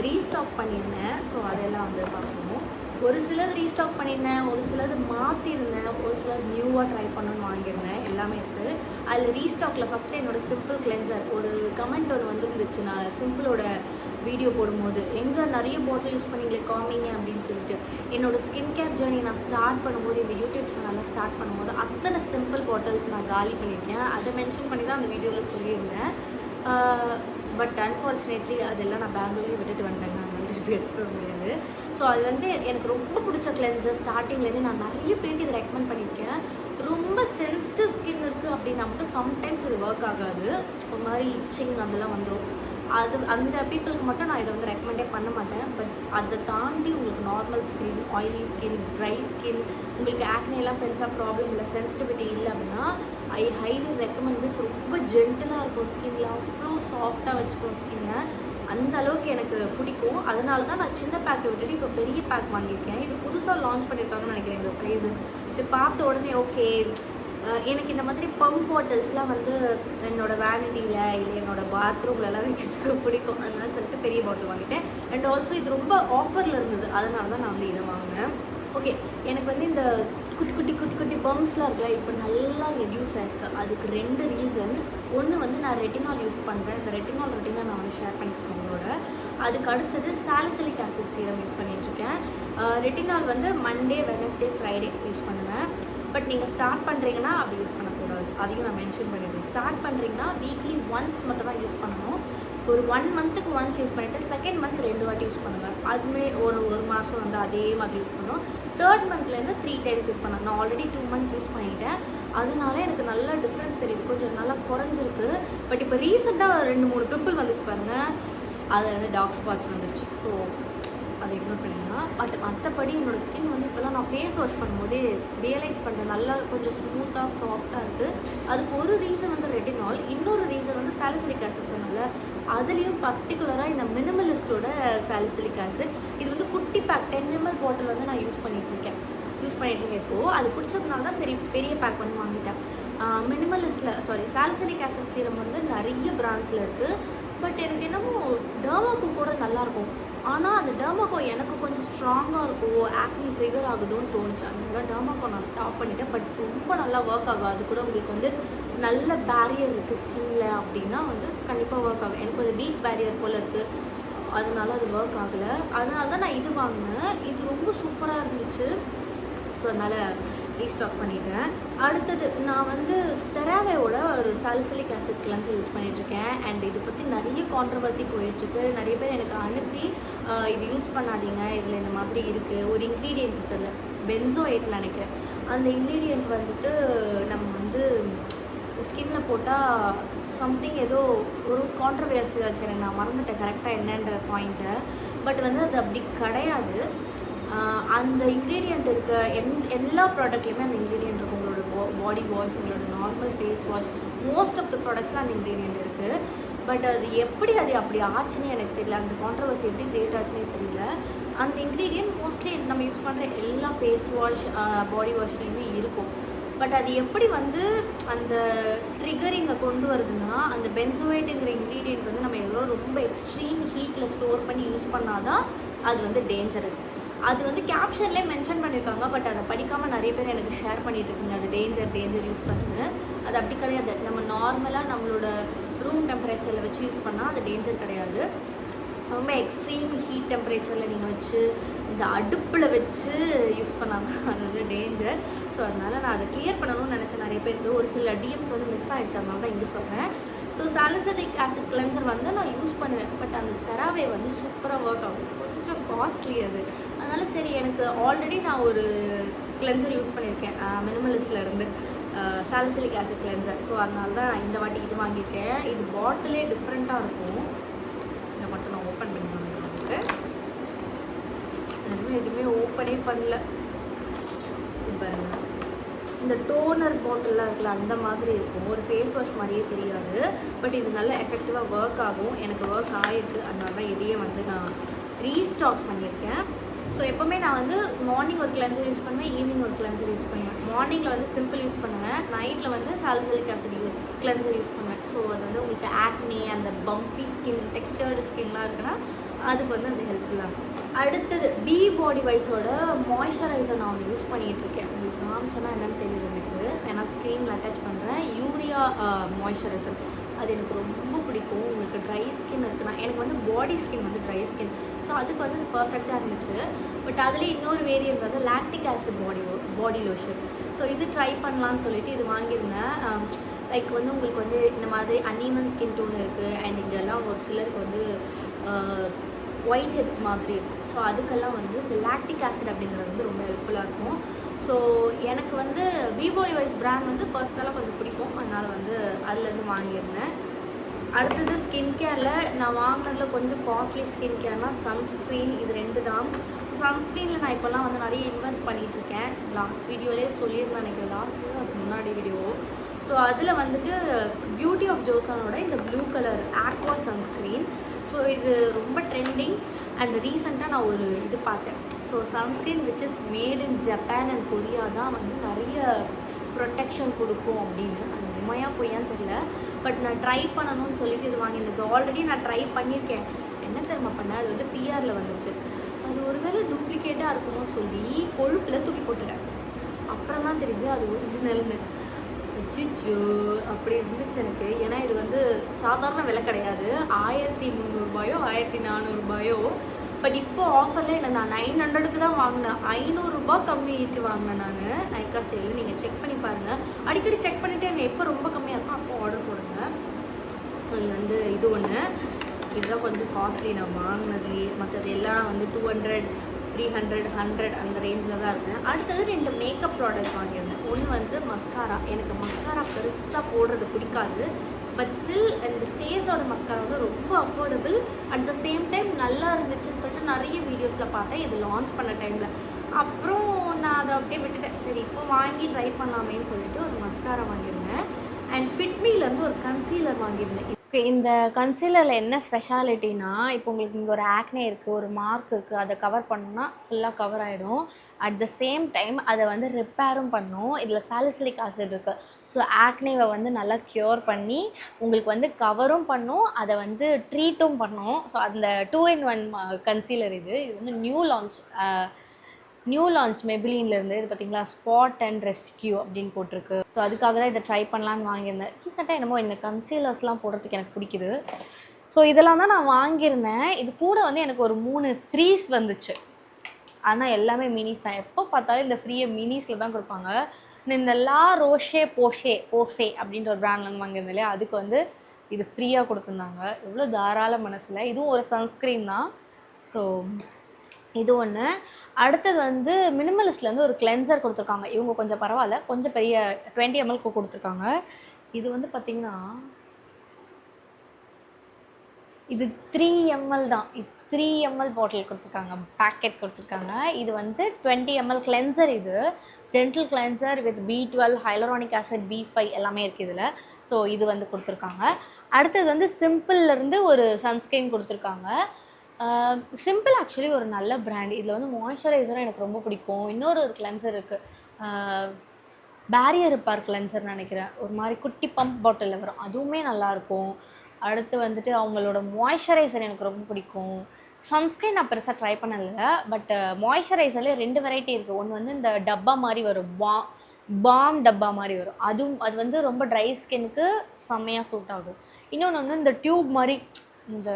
ரீஸ்டாக் பண்ணியிருந்தேன். ஸோ அதெல்லாம் வந்து பார்க்கணும். ஒரு சிலது ரீஸ்டாக் பண்ணியிருந்தேன், ஒரு சிலது மாற்றிருந்தேன், ஒரு சிலது நியூவாக ட்ரை பண்ணணும்னு வாங்கியிருந்தேன். எல்லாமே இருக்குது. அதில் ரீஸ்டாக்கில் ஃபஸ்ட்டு என்னோடய சிம்பிள் கிளென்சர் ஒரு கமெண்ட் ஒன்று வந்துருந்துச்சு. நான் சிம்பிளோட வீடியோ போடும்போது எங்கே நிறைய பாட்டில் யூஸ் பண்ணிங்களே காமிங்க அப்படின்னு சொல்லிட்டு. என்னோடய ஸ்கின் கேர் ஜேர்னி நான் ஸ்டார்ட் பண்ணும்போது, இந்த யூடியூப் சேனலில் ஸ்டார்ட் பண்ணும்போது அத்தனை சிம்பிள் பாட்டில்ஸ் நான் காலி பண்ணியிருக்கேன். அதை மென்ஷன் பண்ணி தான் அந்த வீடியோவில் சொல்லியிருந்தேன். பட் அன்ஃபார்ச்சுனேட்லி அதெல்லாம் நான் பெங்களூர்லேயே விட்டுட்டு வந்துட்டேங்க. அந்த மாதிரி திருப்பி எடுத்துட முடியாது. ஸோ அது வந்து எனக்கு ரொம்ப பிடிச்ச கிளென்சர். ஸ்டார்டிங்லேருந்து நான் நிறைய பேருக்கு இதை ரெக்கமெண்ட் பண்ணியிருக்கேன். ரொம்ப சென்சிட்டிவ் ஸ்கின் இருக்குது அப்படின்னா மட்டும் சம்டைம்ஸ் இது ஒர்க் ஆகாது. ஒரு மாதிரி இச்சிங் அதெல்லாம் வந்துடும். அந்த பீப்புளுக்கு மட்டும் நான் இதை வந்து ரெக்கமெண்டே பண்ண மாட்டேன். பட் அதை தாண்டி உங்களுக்கு normal skin, oily skin, dry skin, உங்களுக்கு ஆக்னேலாம் பெருசாக ப்ராப்ளம் இல்லை, சென்சிட்டிவிட்டி இல்லை அப்படின்னா ஐ ஹைலி ரெக்கமெண்ட் திஸ். ரொம்ப ஜென்டலாக இருக்கும் ஸ்கின்லாம். அவ்வளோ சாஃப்டாக வச்சுக்கும் ஸ்கின்னை. அந்த அளவுக்கு எனக்கு பிடிக்கும். அதனால தான் நான் சின்ன பேக்கை விட்டுட்டு இப்போ பெரிய பேக் வாங்கியிருக்கேன். இது புதுசாக லான்ச் பண்ணியிருக்காங்கன்னு நினைக்கிறேன் இந்த சைஸு. சரி பார்த்த உடனே ஓகே, எனக்கு இந்த மாதிரி பம்ப் பாட்டில்ஸ்லாம் வந்து என்னோடய வேனிட்டியில் இல்லை என்னோடய பாத்ரூம்லலாம் வைக்கிறதுக்கு பிடிக்கும். அதனால சொல்லிட்டு பெரிய பாட்டில் வாங்கிட்டேன். அண்ட் ஆல்சோ இது ரொம்ப ஆஃபரில் இருந்தது. அதனால தான் நான் வந்து இதை வாங்கினேன். ஓகே, எனக்கு வந்து இந்த குட்டி குட்டி குட்டி குட்டி பம்ப்ஸ்லாம் இருக்குல்ல இப்போ நல்லா ரெடியூஸ் ஆயிருக்கு. அதுக்கு 2 ரீசன். ஒன்று வந்து நான் ரெட்டினால் யூஸ் பண்ணுறேன். இந்த ரெட்டினால் ரொட்டீனை நான் வந்து ஷேர் பண்ணிக்கிறேன் உங்களோட. அதுக்கு அடுத்தது சாலிசிலிக் ஆசிட் சீரம் யூஸ் பண்ணிகிட்ருக்கேன். ரெட்டினால் வந்து மண்டே, வெனஸ்டே, ஃப்ரைடே யூஸ் பண்ணுவேன். பட் நீங்கள் ஸ்டார்ட் பண்ணுறீங்கன்னா அப்படி யூஸ் பண்ணக்கூடாது. அதையும் நான் மென்ஷன் பண்ணிடுறேன். ஸ்டார்ட் பண்ணுறீங்கன்னா வீக்லி ஒன்ஸ் மட்டும் தான் யூஸ் பண்ணணும். ஒரு 1 மந்த்துக்கு ஒன்ஸ் யூஸ் பண்ணிவிட்டு செகண்ட் மந்த் 2 வாட்டி யூஸ் பண்ணுவேன். அதுவுமே ஒரு மாதம் வந்து அதே மாதிரி யூஸ் பண்ணுவோம். தேர்ட் மந்த்லேருந்து 3 டைம்ஸ் யூஸ் பண்ணேன். நான் ஆல்ரெடி 2 மந்த்ஸ் யூஸ் பண்ணிட்டேன். அதனால எனக்கு நல்ல டிஃப்ரென்ஸ் தெரியுது. கொஞ்சம் நல்லா குறைஞ்சிருக்கு. பட் இப்போ ரீசெண்டாக 2-3 பிம்பிள் வந்துச்சு பாருங்கள். அது வந்து டார்க் ஸ்பாட்ஸ் வந்துருச்சு. ஸோ அதை இக்னோர் பண்ணிங்கன்னா. பட் மற்றபடி என்னோடய ஸ்கின் வந்து இப்போலாம் நான் ஃபேஸ் வாஷ் பண்ணும்போதே ரியலைஸ் பண்ணுறேன். நல்லா கொஞ்சம் ஸ்மூத்தாக சாஃப்டாக இருக்குது. அதுக்கு ஒரு ரீசன் வந்து ரெட்டினால், இன்னொரு ரீசன் வந்து சாலிசிலிக் ஆசிட் சொன்னால. அதுலேயும் பர்டிகுலராக இந்த மினிமலிஸ்ட்டோட சாலிசிலிக் ஆசிட். இது வந்து குட்டி பேக் 10 ml பாட்டில் வந்து நான் யூஸ் பண்ணிகிட்ருக்கேன் இப்போது. அது பிடிச்சதுனால தான் சரி பெரிய பேக் வந்து வாங்கிட்டேன். சாலிசிலிக் ஆசிட் சீரம் வந்து நிறைய பிராண்ட்ஸில் இருக்குது. பட் எனக்கு என்னமோ டர்மாக்கோ கூட நல்லாயிருக்கும். ஆனால் அந்த டர்மாக்கோ எனக்கு கொஞ்சம் ஸ்ட்ராங்காக இருக்கும், ஆக்னி ட்ரிகர் ஆகுதுன்னு தோணுச்சு. அதனால டர்மாக்கோ நான் ஸ்டாப் பண்ணிட்டேன். பட் ரொம்ப நல்லா ஒர்க் ஆகும். அது கூட உங்களுக்கு வந்து நல்ல பேரியர் இருக்குது ஸ்கின்னில் அப்படின்னா வந்து கண்டிப்பாக ஒர்க் ஆகும். எனக்கு கொஞ்சம் வீக் பேரியர் போல் இருக்குது. அதனால அது ஒர்க் ஆகலை. அதனால தான் நான் இது வாங்கினேன். இது ரொம்ப சூப்பராக இருந்துச்சு. ஸோ அதனால் ரீஸ்டாக் பண்ணிட்டேன். அடுத்தது நான் வந்து செராவேவோட ஒரு சாலிசிலிக் ஆசிட் கிளென்சர் யூஸ் பண்ணிகிட்ருக்கேன். அண்ட் இதை பற்றி நிறைய கான்ட்ரவர்சி போயிட்டுருக்கு. நிறைய பேர் எனக்கு அனுப்பி இது யூஸ் பண்ணாதீங்க, இதில் இந்த மாதிரி இருக்குது. ஒரு இன்க்ரீடியன்ட் இருக்குல்ல, பென்சோயேட் நினைக்கிறேன். அந்த இன்க்ரீடியன்ட் வந்துட்டு நம்ம வந்து ஸ்கின்ல போட்டால் சம்திங் ஏதோ ஒரு கான்ட்ரவர்சி ஆச்சு. எனக்கு நான் மறந்துட்டேன் கரெக்டாக என்னன்ற பாயிண்ட்டை. பட் வந்து அது அப்படி கிடையாது. அந்த இன்க்ரீடியண்ட் இருக்க எல்லா ப்ராடக்ட்லேயுமே அந்த இன்க்ரீடியண்ட் இருக்கும். உங்களோட பாடி வாஷ், உங்களோட normal face wash, most of the ப்ராடக்ட்ஸில் அந்த இன்க்ரீடியண்ட் இருக்குது. பட் அது எப்படி அப்படி ஆச்சுன்னே எனக்கு தெரியல. அந்த கான்ட்ரவர்சி எப்படி க்ரியேட் ஆச்சுன்னே தெரியல. அந்த இன்க்ரீடியன்ட் மோஸ்ட்லி நம்ம யூஸ் பண்ணுற எல்லா ஃபேஸ் வாஷ், பாடி வாஷ்லேயுமே இருக்கும். பட் அது எப்படி வந்து அந்த ட்ரிகரிங்கை கொண்டு வருதுன்னா, அந்த பென்சோயேட்டுங்கிற இன்க்ரீடியன்ட் வந்து நம்ம எவ்வளோ ரொம்ப எக்ஸ்ட்ரீம் ஹீட்டில் ஸ்டோர் பண்ணி யூஸ் பண்ணால் தான் அது வந்து டேஞ்சரஸ். அது வந்து கேப்ஷன்லேயே மென்ஷன் பண்ணியிருக்காங்க. பட் அதை படிக்காமல் நிறைய பேர் எனக்கு ஷேர் பண்ணிகிட்டு இருக்குங்க. அது டேஞ்சர் யூஸ் பண்ணுங்க. அது அப்படி கிடையாது. நம்ம நார்மலாக நம்மளோட ரூம் டெம்பரேச்சரில் வச்சு யூஸ் பண்ணால் அது டேஞ்சர் கிடையாது. ரொம்ப எக்ஸ்ட்ரீம் ஹீட் டெம்பரேச்சரில் நீங்கள் வச்சு இந்த அடுப்பில் வச்சு யூஸ் பண்ணாமல் அது வந்து டேஞ்சர். ஸோ அதனால் நான் அதை கிளியர் பண்ணணும்னு நினச்சேன். நிறைய பேருக்கு ஒரு சில டிஎம்ஸ் வந்து மிஸ் ஆகிடுச்சு. அதனால தான் இங்கே சொல்கிறேன். ஸோ சாலிசிலிக் ஆசிட் கிளென்சர் வந்து நான் யூஸ் பண்ணுவேன். பட் அந்த செராவே வந்து சூப்பராக ஒர்க் ஆகும். கொஞ்சம் காஸ்ட்லி அது. அதனால் சரி, எனக்கு ஆல்ரெடி நான் ஒரு கிளென்சர் யூஸ் பண்ணியிருக்கேன் மினிமலிஸ்ட்லேருந்து, சாலிசிலிக் ஆசிட் கிளென்சர். ஸோ அதனால தான் இந்த வாட்டி இது வாங்கியிருக்கேன். இது பாட்டிலே டிஃப்ரெண்ட்டாக இருக்கும். இதை மட்டும் நான் ஓப்பன் பண்ணி வாங்கிட்டு எதுவுமே ஓப்பனே பண்ணல. இது பாருங்கள், இந்த டோனர் பாட்டில்லாம் இருக்குல்ல அந்த மாதிரி இருக்கும். ஒரு ஃபேஸ் வாஷ் மாதிரியே தெரியாது. பட் இது நல்ல எஃபெக்டிவாக ஒர்க் ஆகும். எனக்கு ஒர்க் ஆகிருக்கு. அதனால தான் இதையே வந்து நான் ரீஸ்டாக் பண்ணியிருக்கேன். ஸோ எப்போவுமே நான் வந்து மார்னிங் ஒரு கிளென்சர் யூஸ் பண்ணுவேன், ஈவினிங் ஒரு கிளென்சர் யூஸ் பண்ணுவேன். மார்னிங்கில் வந்து சிம்பிள் யூஸ் பண்ணுவேன், நைட்டில் வந்து சாலிசிலிக் ஆசிட் கிளென்சர் யூஸ் பண்ணுவேன். ஸோ அது வந்து உங்களுக்கு ஆக்னி, அந்த பம்பி ஸ்கின், டெக்ஸ்டர்டு ஸ்கின்லாம் இருக்குன்னா அதுக்கு வந்து அது ஹெல்ப்ஃபுல்லாக இருக்கும். அடுத்தது பி பாடி வைஸோட மாய்ஸ்சரைசர் நான் ஒன்று யூஸ் பண்ணிகிட்ருக்கேன். உங்களுக்கு காமிச்சோன்னா என்னென்னு தெரியுது எனக்கு. ஏன்னா ஸ்க்ரீனில் அட்டாச் பண்ணுறேன். Urea moisturiser. அது எனக்கு ரொம்ப பிடிக்கும். உங்களுக்கு ட்ரை ஸ்கின் இருக்குன்னா, எனக்கு வந்து பாடி ஸ்கின் வந்து ட்ரை ஸ்கின். ஸோ அதுக்கு வந்து அது பர்ஃபெக்டாக இருந்துச்சு. பட் அதில் இன்னொரு வேரியன்ட் வந்து lactic acid body lotion. So இது ட்ரை பண்ணலான்னு சொல்லிட்டு இது வாங்கியிருந்தேன். லைக் வந்து உங்களுக்கு வந்து இந்த மாதிரி அன்ஈவன் ஸ்கின் டோன் இருக்குது. அண்ட் இங்கெல்லாம் ஒரு சிலருக்கு வந்து ஒயிட் ஹெட்ஸ் மாதிரி இருக்கும். ஸோ அதுக்கெல்லாம் வந்து இந்த லாக்டிக் ஆசிட் அப்படிங்கிறது வந்து ரொம்ப ஹெல்ப்ஃபுல்லாக இருக்கும். ஸோ எனக்கு வந்து பி பாடி வைஸ் பிராண்ட் வந்து பர்சனலாக கொஞ்சம் பிடிக்கும். அதனால் வந்து அதுலேருந்து வாங்கியிருந்தேன். அடுத்தது ஸ்கின் கேரில் நான் வாங்கினதில் கொஞ்சம் காஸ்ட்லி ஸ்கின் கேர்னால் சன்ஸ்க்ரீன். இது 2 தான். ஸோ சன்ஸ்க்ரீனில் நான் இப்போல்லாம் வந்து நிறைய இன்வெஸ்ட் பண்ணிகிட்ருக்கேன். லாஸ்ட் வீடியோலேயே சொல்லியிருந்தேன் நினைக்கிறேன். லாஸ்ட் வீடியோ அதுக்கு முன்னாடி வீடியோ. ஸோ அதில் வந்துட்டு பியூட்டி ஆஃப் ஜோசானோட இந்த blue colour aqua sunscreen. So இது ரொம்ப ட்ரெண்டிங். அண்ட் ரீசெண்டாக நான் ஒரு இது பார்த்தேன். So sunscreen which is made in Japan and Korea தான் வந்து நிறைய ப்ரொடெக்ஷன் கொடுக்கும் அப்படின்னு. அது உண்மையாக பொய்யான்னு தெரியல. பட் நான் ட்ரை பண்ணணும்னு சொல்லிட்டு இது வாங்கியிருந்தேன். இது ஆல்ரெடி நான் ட்ரை பண்ணியிருக்கேன். என்ன தெரியுமா பண்ணேன், அது வந்து பிஆரில் வந்துச்சு. அது ஒருவேளை டூப்ளிகேட்டாக இருக்கணும்னு சொல்லி கொழுப்பில் தூக்கி போட்டுட்டேன். அப்புறம் தான் தெரியுது அது ஒரிஜினல்னு. அச்சச்சோ! அப்படி இருந்துச்சு எனக்கு. ஏன்னா இது வந்து சாதாரண விலை கிடையாது. ரூ. 1300 ரூ. 1400. பட் இப்போ ஆஃபரில் இல்லை, நான் 900க்கு தான் வாங்கினேன். ரூ. 500 கம்மிக்கு வாங்கினேன் நான் நைக்கா சேலில். நீங்கள் செக் பண்ணி பாருங்கள். அடிக்கடி செக் பண்ணிவிட்டு என்ன எப்போ ரொம்ப கம்மியாக இருக்கும் அப்போ ஆர்டர் போடுங்க. ஸோ இது வந்து இது ஒன்று. இதுதான் கொஞ்சம் காஸ்ட்லி நான் வாங்கினதுலேயே. மற்றது எல்லாம் வந்து 200, 300, 100 அந்த ரேஞ்சில் தான் இருக்குது. அடுத்தது 2 மேக்கப் ப்ராடக்ட் வாங்கியிருந்தேன். ஒன்று வந்து மஸ்காரா. எனக்கு மஸ்காரா பெருசாக போடுறது பிடிக்காது. பட் ஸ்டில் இந்த ஸ்டேஸோட மஸ்காரா வந்து ரொம்ப affordable. At the same time நல்லா இருந்துச்சுன்னு சொல்லிட்டு நிறைய வீடியோஸில் பார்த்தேன் இது லான்ச் பண்ண டைமில். அப்புறம் நான் அதை அப்படியே விட்டுட்டேன். சரி இப்போ வாங்கி ட்ரை பண்ணலாமேன்னு சொல்லிட்டு ஒரு மஸ்காரா வாங்கியிருந்தேன். அண்ட் ஃபிட்மிலேருந்து ஒரு கன்சீலர் வாங்கியிருந்தேன். ஓகே, இந்த கன்சீலரில் என்ன ஸ்பெஷாலிட்டினா, இப்போ உங்களுக்கு இங்கே ஒரு ஆக்னே இருக்குது, ஒரு மார்க் இருக்குது, அதை கவர் பண்ணணும்னா ஃபுல்லாக கவர் ஆகிடும். அட் த சேம் டைம் அதை வந்து ரிப்பேரும் பண்ணும். இதில் சாலிசிலிக் ஆசிட் இருக்குது. ஸோ ஆக்னேவை வந்து நல்லா க்யூர் பண்ணி உங்களுக்கு வந்து கவரும் பண்ணும், அதை வந்து ட்ரீட்டும் பண்ணும். ஸோ அந்த 2-in-1 கன்சீலர் இது வந்து நியூ லான்ச் மெபிலின்லேருந்து. இது பார்த்தீங்களா, ஸ்பாட் அண்ட் ரெஸ்க்யூ அப்படின்னு போட்டிருக்கு. ஸோ அதுக்காக தான் இதை ட்ரை பண்ணலான்னு வாங்கியிருந்தேன். ரீசெண்டாக என்னமோ இந்த கன்சீலர்ஸ்லாம் போடுறதுக்கு எனக்கு பிடிக்குது. ஸோ இதெல்லாம் தான் நான் வாங்கியிருந்தேன். இது கூட வந்து எனக்கு ஒரு 3 ஃப்ரீஸ் வந்துச்சு. ஆனால் எல்லாமே மினிஸ் தான். எப்போ பார்த்தாலும் இந்த ஃப்ரீயை மினிஸில் தான் கொடுப்பாங்க. இந்த லா ரோஷே போசே அப்படின்ற ஒரு பிராண்ட்லேருந்து வாங்கியிருந்தேன் இல்லையா, அதுக்கு வந்து இது ஃப்ரீயாக கொடுத்துருந்தாங்க. எவ்வளோ தாராள மனசில். இதுவும் ஒரு சன்ஸ்க்ரீன் தான். ஸோ இது ஒன்று. அடுத்தது வந்து மினிமலிஸ்ட்லேருந்து ஒரு கிளென்சர் கொடுத்துருக்காங்க. இவங்க கொஞ்சம் பரவாயில்ல, கொஞ்சம் பெரிய 20 ml கொடுத்துருக்காங்க. இது வந்து பார்த்திங்கன்னா இது 3 ml தான். 3 ml பாட்டில் கொடுத்துருக்காங்க, பேக்கெட் கொடுத்துருக்காங்க. இது வந்து 20 ml கிளென்சர். இது gentle cleanser with B12, hyaluronic acid, B5 எல்லாமே இருக்குது இதில். ஸோ இது வந்து கொடுத்துருக்காங்க. அடுத்தது வந்து சிம்பிள்லேருந்து ஒரு சன்ஸ்க்ரீன் கொடுத்துருக்காங்க. சிம்பிள் ஆக்சுவலி ஒரு நல்ல பிராண்ட். இதில் வந்து மாய்ஸ்சரைசரும் எனக்கு ரொம்ப பிடிக்கும். இன்னொரு கிளென்சர் இருக்குது, பேரியர் ரிப்பேர் கிளென்சர்னு நினைக்கிறேன். ஒரு மாதிரி குட்டி பம்ப் பாட்டிலில் வரும், அதுவுமே நல்லாயிருக்கும். அடுத்து வந்துட்டு அவங்களோட மாய்ஸ்சரைசர் எனக்கு ரொம்ப பிடிக்கும். சன்ஸ்க்ரீன் நான் பெருசாக ட்ரை பண்ணலை. பட் மாய்ஸ்சரைசர்லேயே 2 வெரைட்டி இருக்குது. ஒன்று வந்து இந்த டப்பா மாதிரி வரும், பாம் டப்பா மாதிரி வரும். அது வந்து ரொம்ப ட்ரை ஸ்கின்னுக்கு செம்மையாக சூட் ஆகும். இன்னொன்று வந்து இந்த டியூப் மாதிரி, இந்த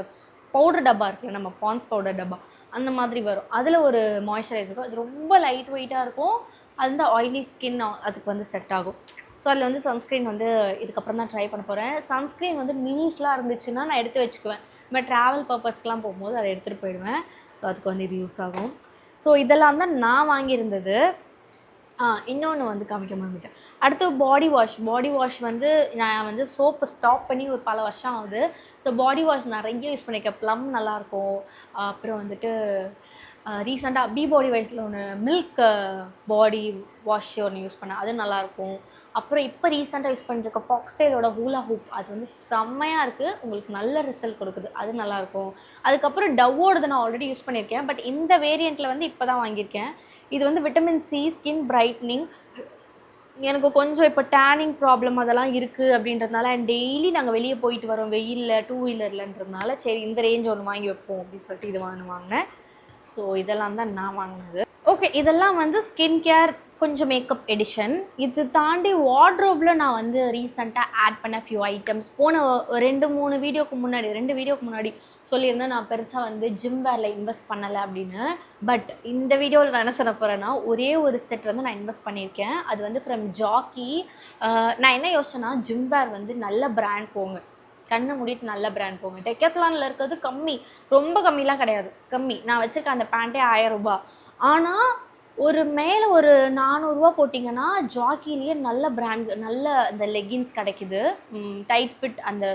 பவுடர் டப்பா இருக்குல்ல, நம்ம பான்ஸ் பவுடர் டப்பா அந்த மாதிரி வரும். அதில் ஒரு மாய்ஸ்சரைசர் இருக்கும். அது ரொம்ப லைட் வெயிட்டாக இருக்கும். அது வந்து ஆயிலி ஸ்கின் அதுக்கு வந்து செட் ஆகும். ஸோ அதில் வந்து சன்ஸ்க்ரீன் வந்து இதுக்கப்புறம் தான் ட்ரை பண்ண போகிறேன். சன்ஸ்க்ரீன் வந்து மினிஸ்லாம் இருந்துச்சுன்னா நான் எடுத்து வச்சுக்குவேன். நம்ம ட்ராவல் பர்பஸ்க்கெலாம் போகும்போது அதை எடுத்துகிட்டு போயிடுவேன். ஸோ அதுக்கு வந்து இது யூஸ் ஆகும். ஸோ இதெல்லாம் தான் நான் வாங்கியிருந்தது. இன்னொன்று வந்து காமிக்க மறந்துட்டேன். அடுத்து பாடி வாஷ் வந்து நான் வந்து சோப்பு ஸ்டாப் பண்ணி ஒரு பல வருஷம் ஆகுது. ஸோ பாடி வாஷ் நிறைய யூஸ் பண்ணியிருக்கேன். ப்ளம் நல்லாயிருக்கும். அப்புறம் வந்துட்டு ரீசெண்டாக பாடி வாஷில் ஒன்று மில்க் பாடி வாஷ் ஒன்று யூஸ் பண்ணேன், அது நல்லாயிருக்கும். அப்புறம் இப்போ ரீசெண்டாக யூஸ் பண்ணிருக்க ஃபாக்ஸ்டைலோட ஹூலா ஹூப், அது வந்து செம்மையாக இருக்குது, உங்களுக்கு நல்ல ரிசல்ட் கொடுக்குது, அது நல்லாயிருக்கும். அதுக்கப்புறம் டவ்வோடது நான் ஆல்ரெடி யூஸ் பண்ணியிருக்கேன். பட் இந்த வேரியண்ட்டில் வந்து இப்போ தான் வாங்கியிருக்கேன். இது வந்து விட்டமின் சி, ஸ்கின் பிரைட்னிங். எனக்கு கொஞ்சம் இப்போ டேனிங் ப்ராப்ளம் அதெல்லாம் இருக்குது அப்படின்றதுனால, டெய்லி நாங்கள் வெளியே போயிட்டு வரோம் வெயிலில், 2 வீலர்லன்றதுனால சரி இந்த ரேஞ்ச் ஒன்று வாங்கி வைப்போம் அப்படின்னு சொல்லிட்டு இது வாங்கினேன். ஸோ இதெல்லாம் தான் நான் வாங்கினது. ஓகே, இதெல்லாம் வந்து ஸ்கின் கேர், கொஞ்சம் மேக்கப் எடிஷன். இது தாண்டி வார்ட்ரோபில் நான் வந்து ரீசெண்டாக ஆட் பண்ண ஃபியூ ஐட்டம்ஸ். போன 2 வீடியோக்கு முன்னாடி சொல்லியிருந்தேன் நான் பெருசாக வந்து ஜிம் வேரில் இன்வெஸ்ட் பண்ணலை அப்படின்னு. பட் இந்த வீடியோவில் நான் என்ன சொல்ல போகிறேன்னா, ஒரே ஒரு செட் வந்து நான் இன்வெஸ்ட் பண்ணியிருக்கேன். அது வந்து ஃப்ரம் ஜாக்கி. நான் என்ன யோசிச்சேன்னா, ஜிம் வேர் வந்து நல்ல பிராண்ட் போங்க, கண்ணை மூடிட்டு நல்ல பிராண்ட் போங்க. டெக்கத்லானில் இருக்கிறது கம்மி, ரொம்ப கம்மிலாம் கிடையாது, கம்மி. நான் வச்சுருக்க அந்த பேண்ட்டே 1000 ரூபாய். ஆனால் ஒரு மேலே ஒரு 400 ரூபா போட்டிங்கன்னா ஜாக்கிலேயே நல்ல பிராண்ட், நல்ல அந்த லெகின்ஸ் கிடைக்குது, டைட் ஃபிட் அந்த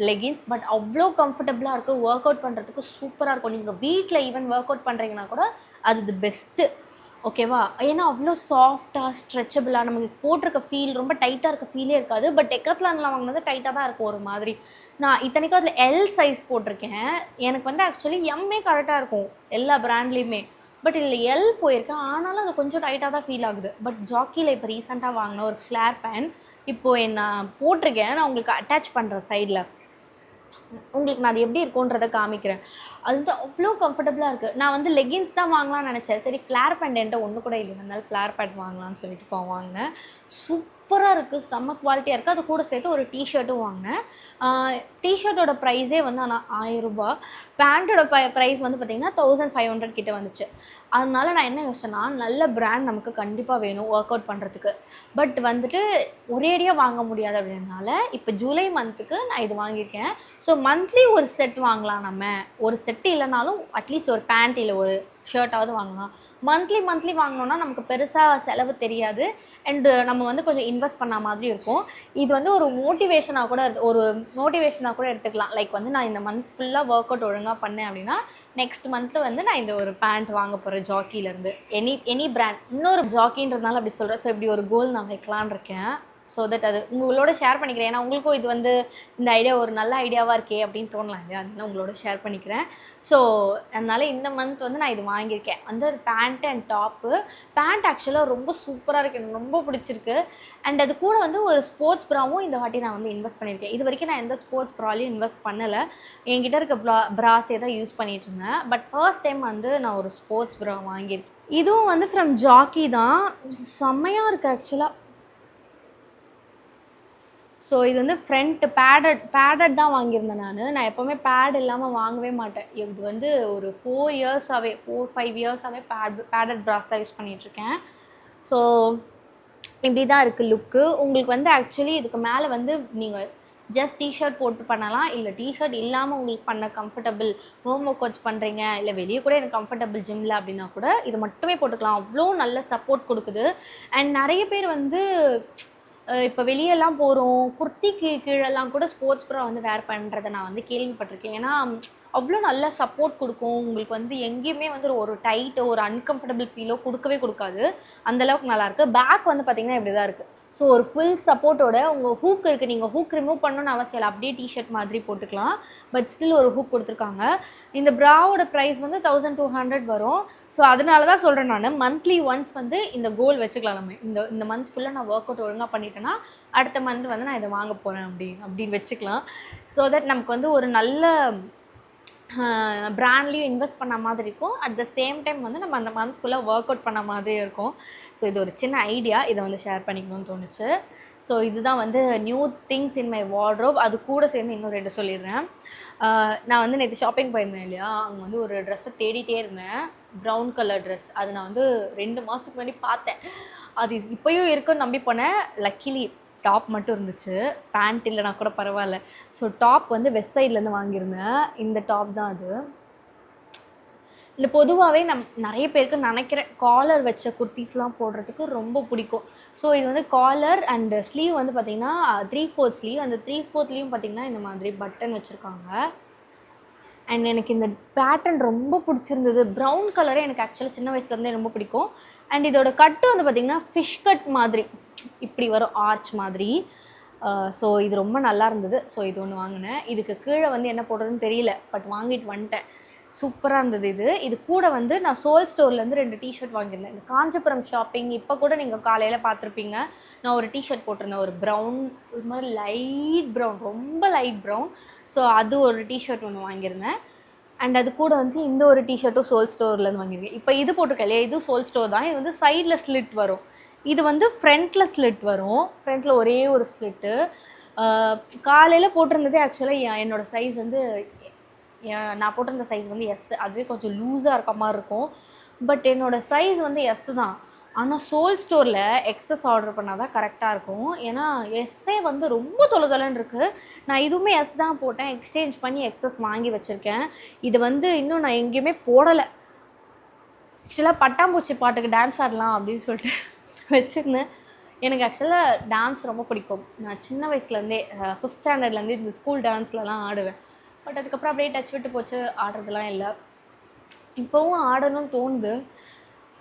லெகின்ஸ். பட் அவ்வளோ கம்ஃபர்டபுளாக இருக்குது, ஒர்க் அவுட் பண்ணுறதுக்கு சூப்பராக இருக்கும். நீங்கள் வீட்டில் ஈவன் ஒர்க் அவுட் பண்ணுறீங்கன்னா கூட அது தி பெஸ்ட்டு, ஓகேவா? ஏன்னா அவ்வளோ சாஃப்டாக ஸ்ட்ரெச்சபிளாக, நமக்கு போட்டிருக்க ஃபீல் ரொம்ப டைட்டாக இருக்க ஃபீலே இருக்காது. பட் டெக்கத்லானில் வாங்கினது டைட்டாக தான் இருக்கும் ஒரு மாதிரி. நான் இத்தனைக்கும் அதில் எல் சைஸ் போட்டிருக்கேன். எனக்கு வந்து ஆக்சுவலி எம்மே கரெக்டாக இருக்கும் எல்லா பிராண்ட்லேயுமே. பட் இதில் எல் போயிருக்கேன், ஆனாலும் அது கொஞ்சம் டைட்டாக தான் ஃபீல் ஆகுது. பட் ஜாக்கியில் இப்போ ரீசெண்டாக வாங்கின ஒரு ஃப்ளேர் பேண்ட் இப்போது நான் போட்டிருக்கேன், நான் உங்களுக்கு அட்டாச் பண்ணுறேன் சைடில். உங்களுக்கு நான் அது எப்படி இருக்குன்றதை காமிக்கிறேன். அது வந்து அவ்வளோ கம்ஃபர்டபுளாக இருக்குது. நான் வந்து லெகின்ஸ் தான் வாங்கலாம்னு நினச்சேன். சரி ஃப்ளேர் பேண்ட் என்கிட்ட ஒன்று கூட இல்லை, அதனால ஃப்ளேர் பேண்ட் வாங்கலாம்னு சொல்லிட்டு இப்போ வாங்கினேன். சூப்பராக இருக்குது, செம்ம குவாலிட்டியாக இருக்குது. அது கூட சேர்த்து ஒரு டிஷர்ட்டும் வாங்கினேன். டிஷர்ட்டோட ப்ரைஸே வந்து ஆனால் ₹1000. பேண்ட்டோட ப்ரைஸ் வந்து பார்த்திங்கன்னா 1500 கிட்ட வந்துச்சு. அதனால நான் என்ன யோசிச்சேன்னா, நல்ல பிராண்ட் நமக்கு கண்டிப்பாக வேணும் ஒர்க் அவுட் பண்ணுறதுக்கு. பட் வந்துட்டு ஒரேடியாக வாங்க முடியாது அப்படின்றனால இப்போ ஜூலை மந்த்துக்கு நான் இது வாங்கியிருக்கேன். ஸோ மந்த்லி ஒரு செட் வாங்கலாம். நம்ம ஒரு செட்டு இல்லைனாலும் அட்லீஸ்ட் ஒரு பேண்ட் இல்லை ஒரு ஷர்ட்டாவது வாங்கலாம். மந்த்லி வாங்கினோன்னா நமக்கு பெருசாக செலவு தெரியாது. அண்டு நம்ம வந்து கொஞ்சம் இன்வெஸ்ட் பண்ண மாதிரி இருக்கும். இது வந்து ஒரு மோட்டிவேஷனாக கூட எடுத்துக்கலாம். லைக் வந்து நான் இந்த மந்த் ஃபுல்லாக ஒர்க் அவுட் ஒழுங்காக பண்ணேன் அப்படின்னா நெக்ஸ்ட் மந்த்தில் வந்து நான் இந்த ஒரு பேண்ட் வாங்க போகிறேன் ஜாக்கியிலேருந்து. Any brand. இன்னொரு ஜாக்கின்றதுனால அப்படி சொல்கிறேன். ஸோ இப்படி ஒரு கோல் நான் வைக்கலான்னு இருக்கேன். ஸோ தட் அது உங்களோட ஷேர் பண்ணிக்கிறேன். ஏன்னா உங்களுக்கும் இது வந்து இந்த ஐடியா ஒரு நல்ல ஐடியாவாக இருக்கே அப்படின்னு தோணலாம் இல்லையா, அதனால உங்களோட ஷேர் பண்ணிக்கிறேன். ஸோ அதனால் இந்த மந்த் வந்து நான் இது வாங்கியிருக்கேன். வந்து அது பேண்ட்டு அண்ட் டாப்பு. பேண்ட் ஆக்சுவலாக ரொம்ப சூப்பராக இருக்குது, எனக்கு ரொம்ப பிடிச்சிருக்கு. அண்ட் அது கூட வந்து ஒரு ஸ்போர்ட்ஸ் ப்ராவும் இந்த வாட்டி நான் வந்து இன்வெஸ்ட் பண்ணியிருக்கேன். இது வரைக்கும் நான் எந்த ஸ்போர்ட்ஸ் ப்ராலையும் இன்வெஸ்ட் பண்ணலை. என்கிட்ட இருக்க ப்ராஸே தான் யூஸ் பண்ணிகிட்டு இருந்தேன். பட் ஃபர்ஸ்ட் டைம் வந்து நான் ஒரு ஸ்போர்ட்ஸ் ப்ரா வாங்கியிருக்கேன். இதுவும் வந்து ஃப்ரம் ஜாக்கி தான். செம்மையாக இருக்குது ஆக்சுவலாக. ஸோ இது வந்து ஃப்ரண்ட் பேடட் தான் வாங்கியிருந்தேன். நான் எப்போவுமே பேட் இல்லாமல் வாங்கவே மாட்டேன். இது வந்து ஒரு 4-5 இயர்ஸாகவே பேடட் ப்ராஸ் தான் யூஸ் பண்ணிகிட்ருக்கேன். ஸோ இப்படி தான் இருக்குது லுக்கு. உங்களுக்கு வந்து ஆக்சுவலி இதுக்கு மேலே வந்து நீங்கள் ஜஸ்ட் டிஷர்ட் போட்டு பண்ணலாம், இல்லை டிஷர்ட் இல்லாமல் உங்களுக்கு பண்ண கம்ஃபர்டபுள் ஹோம் ஒர்க் அவுட்ஸ் பண்ணுறீங்க, இல்லை வெளியே கூட எனக்கு கம்ஃபர்டபுள் ஜிம்மில் அப்படின்னா கூட இது மட்டுமே போட்டுக்கலாம். அவ்வளோ நல்ல சப்போர்ட் கொடுக்குது. அண்ட் நிறைய பேர் வந்து இப்போ வெளியெல்லாம் போகிறோம், குர்த்திக்கு கீழெல்லாம் கூட ஸ்போர்ட்ஸ் ப்ரா வந்து வேர் பண்ணுறதை நான் வந்து கேள்விப்பட்டிருக்கேன். ஏன்னா அவ்வளோ நல்ல சப்போர்ட் கொடுக்கும். உங்களுக்கு வந்து எங்கேயுமே வந்து ஒரு டைட்டு ஒரு அன்கம்ஃபர்டபுள் ஃபீலோ கொடுக்கவே கொடுக்காது. அந்தளவுக்கு நல்லாயிருக்கு. பேக் வந்து பார்த்திங்கன்னா இப்படி தான் இருக்குது. ஸோ ஒரு ஃபுல் சப்போர்ட்டோட உங்கள் ஹூக் இருக்குது. நீங்கள் ஹூக் ரிமூவ் பண்ணணும்னு அவசியம் இல்லை, அப்படியே டிஷர்ட் மாதிரி போட்டுக்கலாம். பட் ஸ்டில் ஒரு ஹூக் கொடுத்துருக்காங்க. இந்த ப்ராவோட ப்ரைஸ் வந்து 1200 வரும். ஸோ அதனால தான் சொல்கிறேன், நான் மந்த்லி ஒன்ஸ் வந்து இந்த கோல் வச்சுக்கலாம். நம்ம இந்த மந்த் ஃபுல்லாக நான் ஒர்க் அவுட் ஒழுங்காக பண்ணிட்டேன்னா அடுத்த மந்த் வந்து நான் இதை வாங்க போகிறேன் அப்படின்னு வச்சுக்கலாம். ஸோ தட் நமக்கு வந்து ஒரு நல்ல பிராண்ட்லேயும் இன்வெஸ்ட் பண்ண மாதிரி இருக்கும். அட் த சேம் டைம் வந்து நம்ம அந்த மந்த் ஃபுல்லாக ஒர்க் அவுட் பண்ண மாதிரியே இருக்கும். ஸோ இது ஒரு சின்ன ஐடியா, இதை வந்து ஷேர் பண்ணிக்கணும்னு தோணுச்சு. ஸோ இதுதான் வந்து new things in my wardrobe. அது கூட சேர்ந்து இன்னும் 2 சொல்லிடுறேன். நான் வந்து நேற்று ஷாப்பிங் போயிருந்தேன் இல்லையா, அங்கே வந்து ஒரு ட்ரெஸ்ஸை தேடிட்டே இருந்தேன். Brown colour dress. அது நான் வந்து 2 மாதத்துக்கு முன்னாடி பார்த்தேன். அது இப்போயும் இருக்குன்னு நம்பி போனேன். லக்கிலி டாப் மட்டும் இருந்துச்சு, பேண்ட் இல்லைனா கூட பரவாயில்ல. ஸோ டாப் வந்து வெஸ்ட் சைட்லேருந்து வாங்கியிருந்தேன். இந்த டாப் தான் அது. இந்த பொதுவாகவே நிறைய பேருக்கு நினைக்கிறேன் காலர் வச்ச குர்த்திஸ்லாம் போடுறதுக்கு ரொம்ப பிடிக்கும். ஸோ இது வந்து காலர் அண்டு ஸ்லீவ் வந்து பார்த்திங்கன்னா 3/4 ஸ்லீவ். அந்த 3/4லேயும் பார்த்திங்கன்னா இந்த மாதிரி பட்டன் வச்சுருக்காங்க. அண்ட் எனக்கு இந்த பேட்டர்ன் ரொம்ப பிடிச்சிருந்தது. ப்ரௌன் கலரே எனக்கு ஆக்சுவலாக சின்ன வயசுலேருந்தே ரொம்ப பிடிக்கும். அண்ட் இதோட கட்டு வந்து பார்த்திங்கன்னா ஃபிஷ் கட் மாதிரி இப்படி வரும், ஆர்ச் மாதிரி. ஸோ இது ரொம்ப நல்லா இருந்தது. ஸோ இது ஒன்று வாங்கினேன். இதுக்கு கீழே வந்து என்ன போடுறதுன்னு தெரியல, பட் வாங்கிட்டு வந்துட்டேன். சூப்பராக இருந்தது. இது கூட வந்து நான் சோல் ஸ்டோர்லேருந்து 2 டிஷர்ட் வாங்கியிருந்தேன். இந்த காஞ்சிபுரம் ஷாப்பிங் இப்போ கூட நீங்கள் காலையில் பார்த்துருப்பீங்க. நான் ஒரு டிஷர்ட் போட்டிருந்தேன், ஒரு ப்ரௌன், ஒரு மாதிரி லைட் ப்ரௌன், ரொம்ப லைட் ப்ரௌன். ஸோ அது ஒரு டிஷர்ட் ஒன்று வாங்கியிருந்தேன். அண்ட் அது கூட வந்து இந்த ஒரு டிஷர்ட்டும் சோல் ஸ்டோர்லேருந்து வாங்கியிருக்கேன். இப்போ இது போட்டிருக்கேன் இல்லையா, இது சோல் ஸ்டோர் தான். இது வந்து சைடில் ஸ்லிட் வரும், இது வந்து ஃப்ரண்ட்டில் ஸ்லிட் வரும். ஃப்ரண்ட்டில் ஒரே ஒரு ஸ்லிட்டு. காலையில் போட்டிருந்ததே ஆக்சுவலாக என்னோடய சைஸ் வந்து நான் போட்டிருந்த சைஸ் வந்து எஸ். அதுவே கொஞ்சம் லூஸாக இருக்க மாதிரி இருக்கும். பட் என்னோடய சைஸ் வந்து எஸ் தான். ஆனால் சோல் ஸ்டோரில் எக்ஸஸ் ஆர்டர் பண்ணால் தான் கரெக்டாக இருக்கும். ஏன்னா எஸ்ஸே வந்து ரொம்ப தொலைன்னு இருக்குது. நான் இதுவுமே எஸ் தான் போட்டேன், எக்ஸ்சேஞ்ச் பண்ணி எக்ஸஸ் வாங்கி வச்சுருக்கேன். இது வந்து இன்னும் நான் எங்கேயுமே போடலை. ஆக்சுவலாக பட்டாம்பூச்சி பாட்டுக்கு டான்ஸ் ஆடலாம் அப்படின்னு சொல்லிட்டு வச்சுருந்தேன். எனக்கு ஆக்சுவலாக டான்ஸ் ரொம்ப பிடிக்கும். நான் சின்ன வயசுலேருந்தே 5th ஸ்டாண்டர்ட்லேருந்தே இந்த ஸ்கூல் டான்ஸ்லலாம் ஆடுவேன். பட் அதுக்கப்புறம் அப்படியே டச் விட்டு போச்சு, ஆடுறதுலாம் இல்லை. இப்போவும் ஆடணும்னு தோணுது.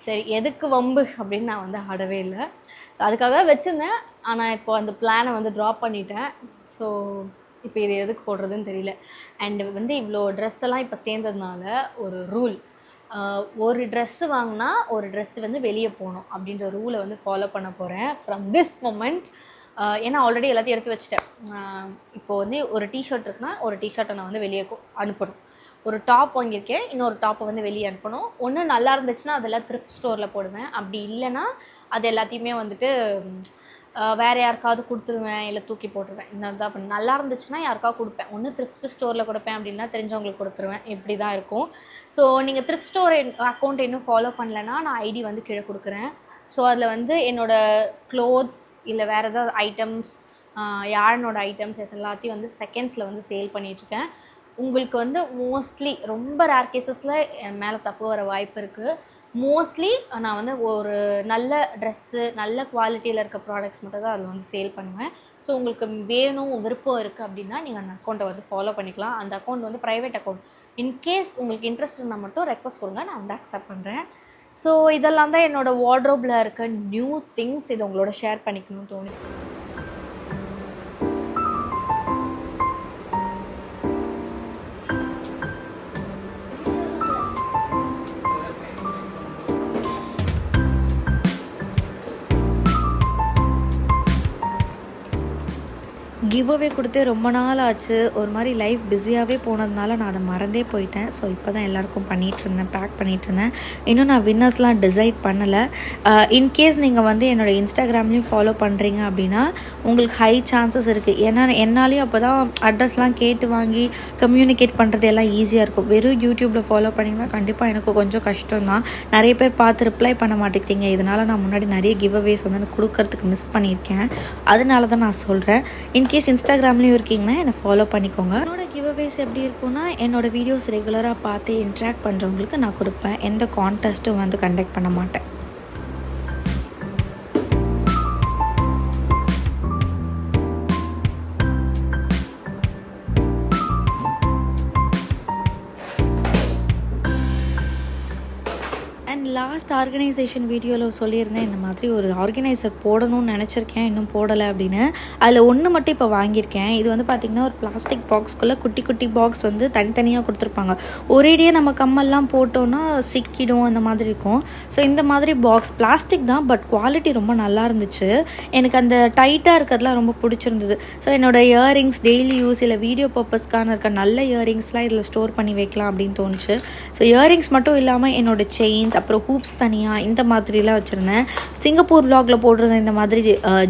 சரி எதுக்கு வம்பு அப்படின்னு நான் வந்து ஆடவே இல்லை. அதுக்காக வச்சுருந்தேன். ஆனால் இப்போ அந்த பிளானை வந்து ட்ராப் பண்ணிட்டேன். ஸோ இப்போ இது எதுக்கு போடுறதுன்னு தெரியல. அண்டு வந்து இவ்வளோ ட்ரெஸ் எல்லாம் இப்போ சேர்ந்ததுனால ஒரு ரூல், ஒரு ட்ரெஸ்ஸு வாங்கினா ஒரு ட்ரெஸ்ஸு வந்து வெளியே போகணும் அப்படின்ற ரூலை வந்து ஃபாலோ பண்ண போகிறேன் ஃப்ரம் திஸ் மொமெண்ட். ஏன்னா ஆல்ரெடி எல்லாத்தையும் எடுத்து வச்சுட்டேன். இப்போது வந்து ஒரு டிஷர்ட் இருக்குன்னா ஒரு டிஷர்ட்டை நான் வந்து வெளியே அனுப்பணும். ஒரு டாப் வாங்கியிருக்கேன், இன்னொரு டாப்பை வந்து வெளியே அனுப்பணும். ஒன்று நல்லா இருந்துச்சுன்னா அதெல்லாம் த்ரிஃப்ட் ஸ்டோரில் போடுவேன். அப்படி இல்லைன்னா அது எல்லாத்தையுமே வந்துட்டு வேறு யாருக்காவது கொடுத்துருவேன், இல்லை தூக்கி போட்டுருவேன். இந்த தான் பண்ணி நல்லா இருந்துச்சுன்னா யாருக்காவது கொடுப்பேன். ஒன்று த்ரிஃப்ட் ஸ்டோரில் கொடுப்பேன், அப்படின்னா தெரிஞ்சவங்களுக்கு கொடுத்துருவேன். இப்படி தான் இருக்கும். ஸோ நீங்கள் த்ரிஃப்ட் ஸ்டோர் அக்கௌண்ட் இன்னும் ஃபாலோ பண்ணலைன்னா நான் ஐடி வந்து கீழே கொடுக்குறேன். ஸோ அதில் வந்து என்னோடய க்ளோத்ஸ் இல்லை வேறு ஏதாவது ஐட்டம்ஸ், யாழனோட ஐட்டம்ஸ் எல்லாத்தையும் வந்து செகண்ட்ஸில் வந்து சேல் பண்ணிகிட்ருக்கேன். உங்களுக்கு வந்து மோஸ்ட்லி ரொம்ப ரேர் கேஸஸில் என் மேலே தப்பு வர வாய்ப்பு இருக்குது. மோஸ்ட்லி நான் வந்து ஒரு நல்ல ட்ரெஸ்ஸு, நல்ல குவாலிட்டியில் இருக்க ப்ராடக்ட்ஸ் மட்டும் தான் அதில் வந்து சேல் பண்ணுவேன். ஸோ உங்களுக்கு வேணும், விருப்பம் இருக்குது அப்படின்னா நீங்கள் அந்த அக்கௌண்ட்டை வந்து ஃபாலோ பண்ணிக்கலாம். அந்த அக்கௌண்ட் வந்து ப்ரைவேட் அக்கௌண்ட். இன்கேஸ் உங்களுக்கு இன்ட்ரெஸ்ட் இருந்தால் மட்டும் ரெக்வஸ்ட் கொடுங்க, நான் வந்து அக்செப்ட் பண்ணுறேன். ஸோ இதெல்லாம் தான் என்னோடய வார்ட்ரோப்பில் இருக்க நியூ திங்ஸ். இது உங்களோட ஷேர் பண்ணிக்கணும்னு தோணுது. கிவ் அவே கொடுத்து ரொம்ப நாள் ஆச்சு. ஒரு மாதிரி லைஃப் பிஸியாகவே போனதுனால நான் அதை மறந்தே போயிட்டேன். ஸோ இப்போ தான் எல்லாேருக்கும் பண்ணிகிட்ருந்தேன், பேக் பண்ணிகிட்ருந்தேன். இன்னும் நான் வின்னர்ஸ்லாம் டிசைட் பண்ணலை. இன்கேஸ் நீங்கள் வந்து என்னோடய இன்ஸ்டாகிராம்லேயும் ஃபாலோ பண்ணுறீங்க அப்படின்னா உங்களுக்கு ஹை சான்சஸ் இருக்குது. ஏன்னா என்னாலேயும் அப்போ தான் அட்ரஸ்லாம் கேட்டு வாங்கி கம்யூனிகேட் பண்ணுறது எல்லாம் ஈஸியாக இருக்கும். வெறும் யூடியூப்பில் ஃபாலோ பண்ணிங்கன்னா கண்டிப்பாக எனக்கு கொஞ்சம் கஷ்டம் தான். நிறைய பேர் பார்த்து ரிப்ளை பண்ண மாட்டேங்கிறீங்க. இதனால் நான் முன்னாடி நிறைய கிவ் அவேஸ் வந்து கொடுக்கறதுக்கு மிஸ் பண்ணியிருக்கேன். அதனால தான் நான் சொல்கிறேன். இன்கேஸ் இன்ஸ்டாகிராம்லேயும் இருக்கீங்கன்னா என்னை ஃபாலோ பண்ணிக்கோங்க. என்னோடய கிவ் அவேஸ் எப்படி இருக்குன்னா, என்னோடய வீடியோஸ் ரெகுலராக பார்த்து இன்ட்ராக்ட் பண்ணுறவங்களுக்கு நான் கொடுப்பேன். எந்த கான்டெஸ்ட்டும் வந்து கண்டக்ட் பண்ண மாட்டேன். அண்ட் லாஸ்ட் ஆர்கனைசேஷன் வீடியோவில் சொல்லியிருந்தேன், இந்த மாதிரி ஒரு ஆர்கனைசர் போடணும்னு நினச்சிருக்கேன், இன்னும் போடலை அப்படின்னு. அதில் ஒன்று மட்டும் இப்போ வாங்கியிருக்கேன். இது வந்து பார்த்திங்கன்னா ஒரு பிளாஸ்டிக் பாக்ஸ்குள்ளே குட்டி குட்டி பாக்ஸ் வந்து தனித்தனியாக கொடுத்துருப்பாங்க. ஒரேடியாக நம்ம கம்மல்லாம் போட்டோன்னா சிக்கிடும், அந்த மாதிரி இருக்கும். ஸோ இந்த மாதிரி பாக்ஸ் பிளாஸ்டிக் தான், பட் குவாலிட்டி ரொம்ப நல்லா இருந்துச்சு. எனக்கு அந்த டைட்டாக இருக்கிறதுலாம் ரொம்ப பிடிச்சிருந்தது. ஸோ என்னோடய இயரிங்ஸ், டெய்லி யூஸ் இல்லை வீடியோ பர்பஸ்க்கான இருக்க நல்ல இயரிங்ஸ்லாம் இதில் ஸ்டோர் பண்ணி வைக்கலாம் அப்படின்னு தோணுச்சு. ஸோ இயரிங்ஸ் மட்டும் இல்லாமல் என்னோடய செயின்ஸ், அப்புறம் ஹூப்ஸ் தனியாக இந்த மாதிரிலாம் வச்சுருந்தேன். சிங்கப்பூர் விலாகில் போடுறது இந்த மாதிரி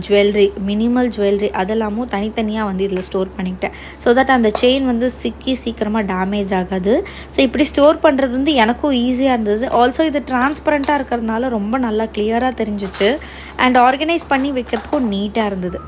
ஜுவல்லரி, மினிமல் ஜுவல்லரி அதெல்லாமும் தனித்தனியாக வந்து இதில் ஸ்டோர் பண்ணிக்கிட்டேன். ஸோ தட் அந்த செயின் வந்து சிக்கி சீக்கிரமாக டேமேஜ் ஆகாது. ஸோ இப்படி ஸ்டோர் பண்ணுறது வந்து எனக்கும் ஈஸியாக இருந்தது. ஆல்சோ இது டிரான்ஸ்பரண்ட்டாக இருக்கிறதுனால ரொம்ப நல்லா கிளியராக தெரிஞ்சிச்சு. அண்ட் ஆர்கனைஸ் பண்ணி வைக்கிறதுக்கும் நீட்டாக இருந்தது.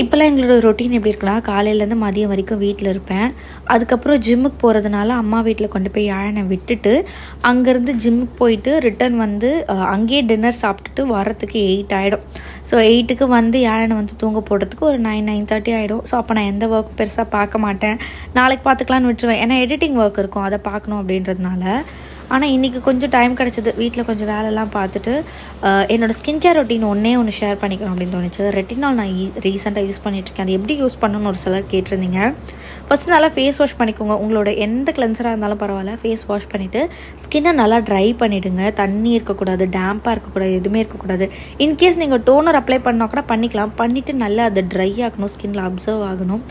இப்போல்லாம் எங்களோட ரொட்டீன் எப்படி இருக்கலாம், காலையிலேருந்து மதியம் வரைக்கும் வீட்டில் இருப்பேன். அதுக்கப்புறம் ஜிம்முக்கு போகிறதுனால அம்மா வீட்டில் கொண்டு போய் யாழனை விட்டுட்டு அங்கேருந்து ஜிம்முக்கு போயிட்டு ரிட்டன் வந்து அங்கேயே டின்னர் சாப்பிட்டுட்டு வரத்துக்கு 8 ஆகிடும். ஸோ 8க்கு வந்து யாழனை வந்து தூங்க போடுறதுக்கு ஒரு 9-9:30 ஆகிடும். ஸோ அப்போ நான் எந்த ஒர்க்கும் பெருசாக பார்க்க மாட்டேன், நாளைக்கு பார்த்துக்கலான்னு விட்டுருவேன். ஏன்னா எடிட்டிங் ஒர்க் இருக்கும், அதை பார்க்கணும் அப்படின்றதுனால. ஆனால் இன்றைக்கி கொஞ்சம் டைம் கிடச்சிது, வீட்டில் கொஞ்சம் வேலைலாம் பார்த்துட்டு என்னோடய ஸ்கின் கேர் ரொட்டீன் ஒன்று ஷேர் பண்ணிக்கணும் அப்படின்னு தோணுச்சு. ரெட்டினால் நான் ரீசெண்டாக யூஸ் பண்ணிகிட்ருக்கேன். அது எப்படி யூஸ் பண்ணணும்னு ஒரு சிலர் கேட்டிருந்தீங்க. ஃபஸ்ட்டு நல்லா ஃபேஸ் வாஷ் பண்ணிக்கோங்க. உங்களோட எந்த கிளென்சராக இருந்தாலும் பரவாயில்ல, ஃபேஸ் வாஷ் பண்ணிவிட்டு ஸ்கின்னை நல்லா ட்ரை பண்ணிவிடுங்க. தண்ணி இருக்கக்கூடாது, டேம்பாக இருக்கக்கூடாது, எதுவுமே இருக்கக்கூடாது. இன்கேஸ் நீங்கள் டோனர் அப்ளை பண்ணால் கூட பண்ணிக்கலாம். பண்ணிவிட்டு நல்லா அதை ட்ரை ஆகணும், ஸ்கின்னில் அப்சர்வ் ஆகணும்.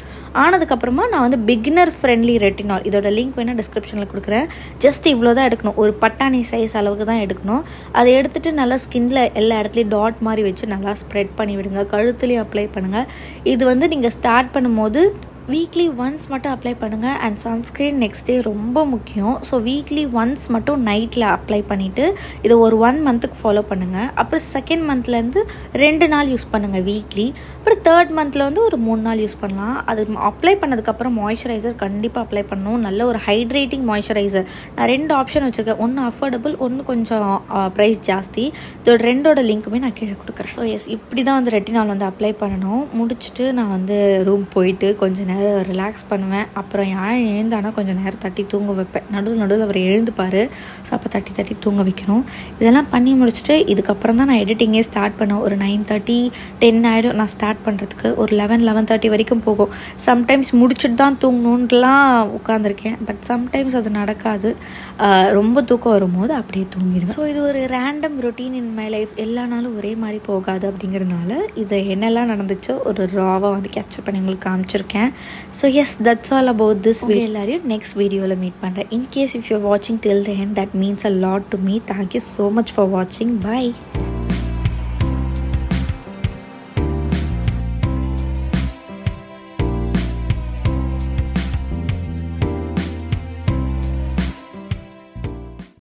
ஆனதுக்கப்புறமா நான் வந்து பிகினர் ஃப்ரெண்ட்லி ரெட்டினால், இதோட லிங்க் வேணால் டிஸ்கிரிப்ஷனில் கொடுக்குறேன். ஜஸ்ட் இவ்வளோ தான் எடுக்கணும், ஒரு பட்டாணி சைஸ் அளவுக்கு தான் எடுக்கணும். அதை எடுத்துகிட்டு நல்லா ஸ்கின்னில் எல்லா இடத்துலையும் டாட் மாதிரி வச்சு நல்லா ஸ்ப்ரெட் பண்ணி விடுங்க. கழுத்துலேயும் அப்ளை பண்ணுங்கள். இது வந்து நீங்கள் ஸ்டார்ட் பண்ணும்போது வீக்லி ஒன்ஸ் மட்டும் அப்ளை பண்ணுங்கள். அண்ட் சன்ஸ்க்ரீன் நெக்ஸ்ட் டே ரொம்ப முக்கியம். ஸோ வீக்லி ஒன்ஸ் மட்டும் நைட்டில் அப்ளை பண்ணிவிட்டு இதை ஒரு 1 மந்த்துக்கு ஃபாலோ பண்ணுங்கள். அப்புறம் செகண்ட் மந்த்லேருந்து 2 நாள் யூஸ் பண்ணுங்கள் வீக்லி. அப்புறம் தேர்ட் மந்தில் வந்து ஒரு 3 நாள் யூஸ் பண்ணலாம். அது அப்ளை பண்ணதுக்கப்புறம் மாய்ஸ்சரைசர் கண்டிப்பாக அப்ளை பண்ணணும். நல்ல ஒரு ஹைட்ரேட்டிங் மாய்ஸ்சரைசர். நான் 2 ஆப்ஷன் வச்சுருக்கேன். ஒன்று அஃபோர்டபுள், ஒன்று கொஞ்சம் ப்ரைஸ் ஜாஸ்தி. இதோட 2ஓட லிங்க்குமே நான் கீழே கொடுக்குறேன். ஸோ எஸ், இப்படி தான் வந்து ரெட்டினால் வந்து அப்ளை பண்ணணும். முடிச்சுட்டு நான் வந்து ரூம் போயிட்டு கொஞ்சம் நேரம் ரிலாக்ஸ் பண்ணுவேன். அப்புறம் யார் எழுந்தானா கொஞ்சம் நேரம் தட்டி தூங்க வைப்பேன். நடுவில் அவர் எழுந்துப்பார். ஸோ அப்போ தட்டி தூங்க வைக்கணும். இதெல்லாம் பண்ணி முடிச்சுட்டு இதுக்கப்புறம் தான் நான் எடிட்டிங்கே ஸ்டார்ட் பண்ணேன். ஒரு 9:30 10 ஆகிடும் நான் ஸ்டார்ட் பண்ணுறதுக்கு. ஒரு 11:30 வரைக்கும் போகும். சம்டைம்ஸ் முடிச்சுட்டு தான் தூங்கணுன்ட்டுலாம் உட்காந்துருக்கேன். பட் சம்டைம்ஸ் அது நடக்காது. ரொம்ப தூக்கம் வரும்போது அப்படியே தூங்கிடுவேன். ஸோ இது ஒரு random routine in my life. எல்லா நாளும் ஒரே மாதிரி போகாது அப்படிங்கிறதுனால இதை என்னெல்லாம் நடந்துச்சோ ஒரு ராவாக வந்து கேப்சர் பண்ணி உங்களுக்கு காமிச்சிருக்கேன். So yes, that's all about this video. எல்லாரையும் நெக்ஸ்ட் வீடியோவில் மீட் பண்ணுறேன். இன்கேஸ் இஃப் யூ வாட்சிங் till the end, that means a lot to me. Thank you so much for வாட்சிங். பை.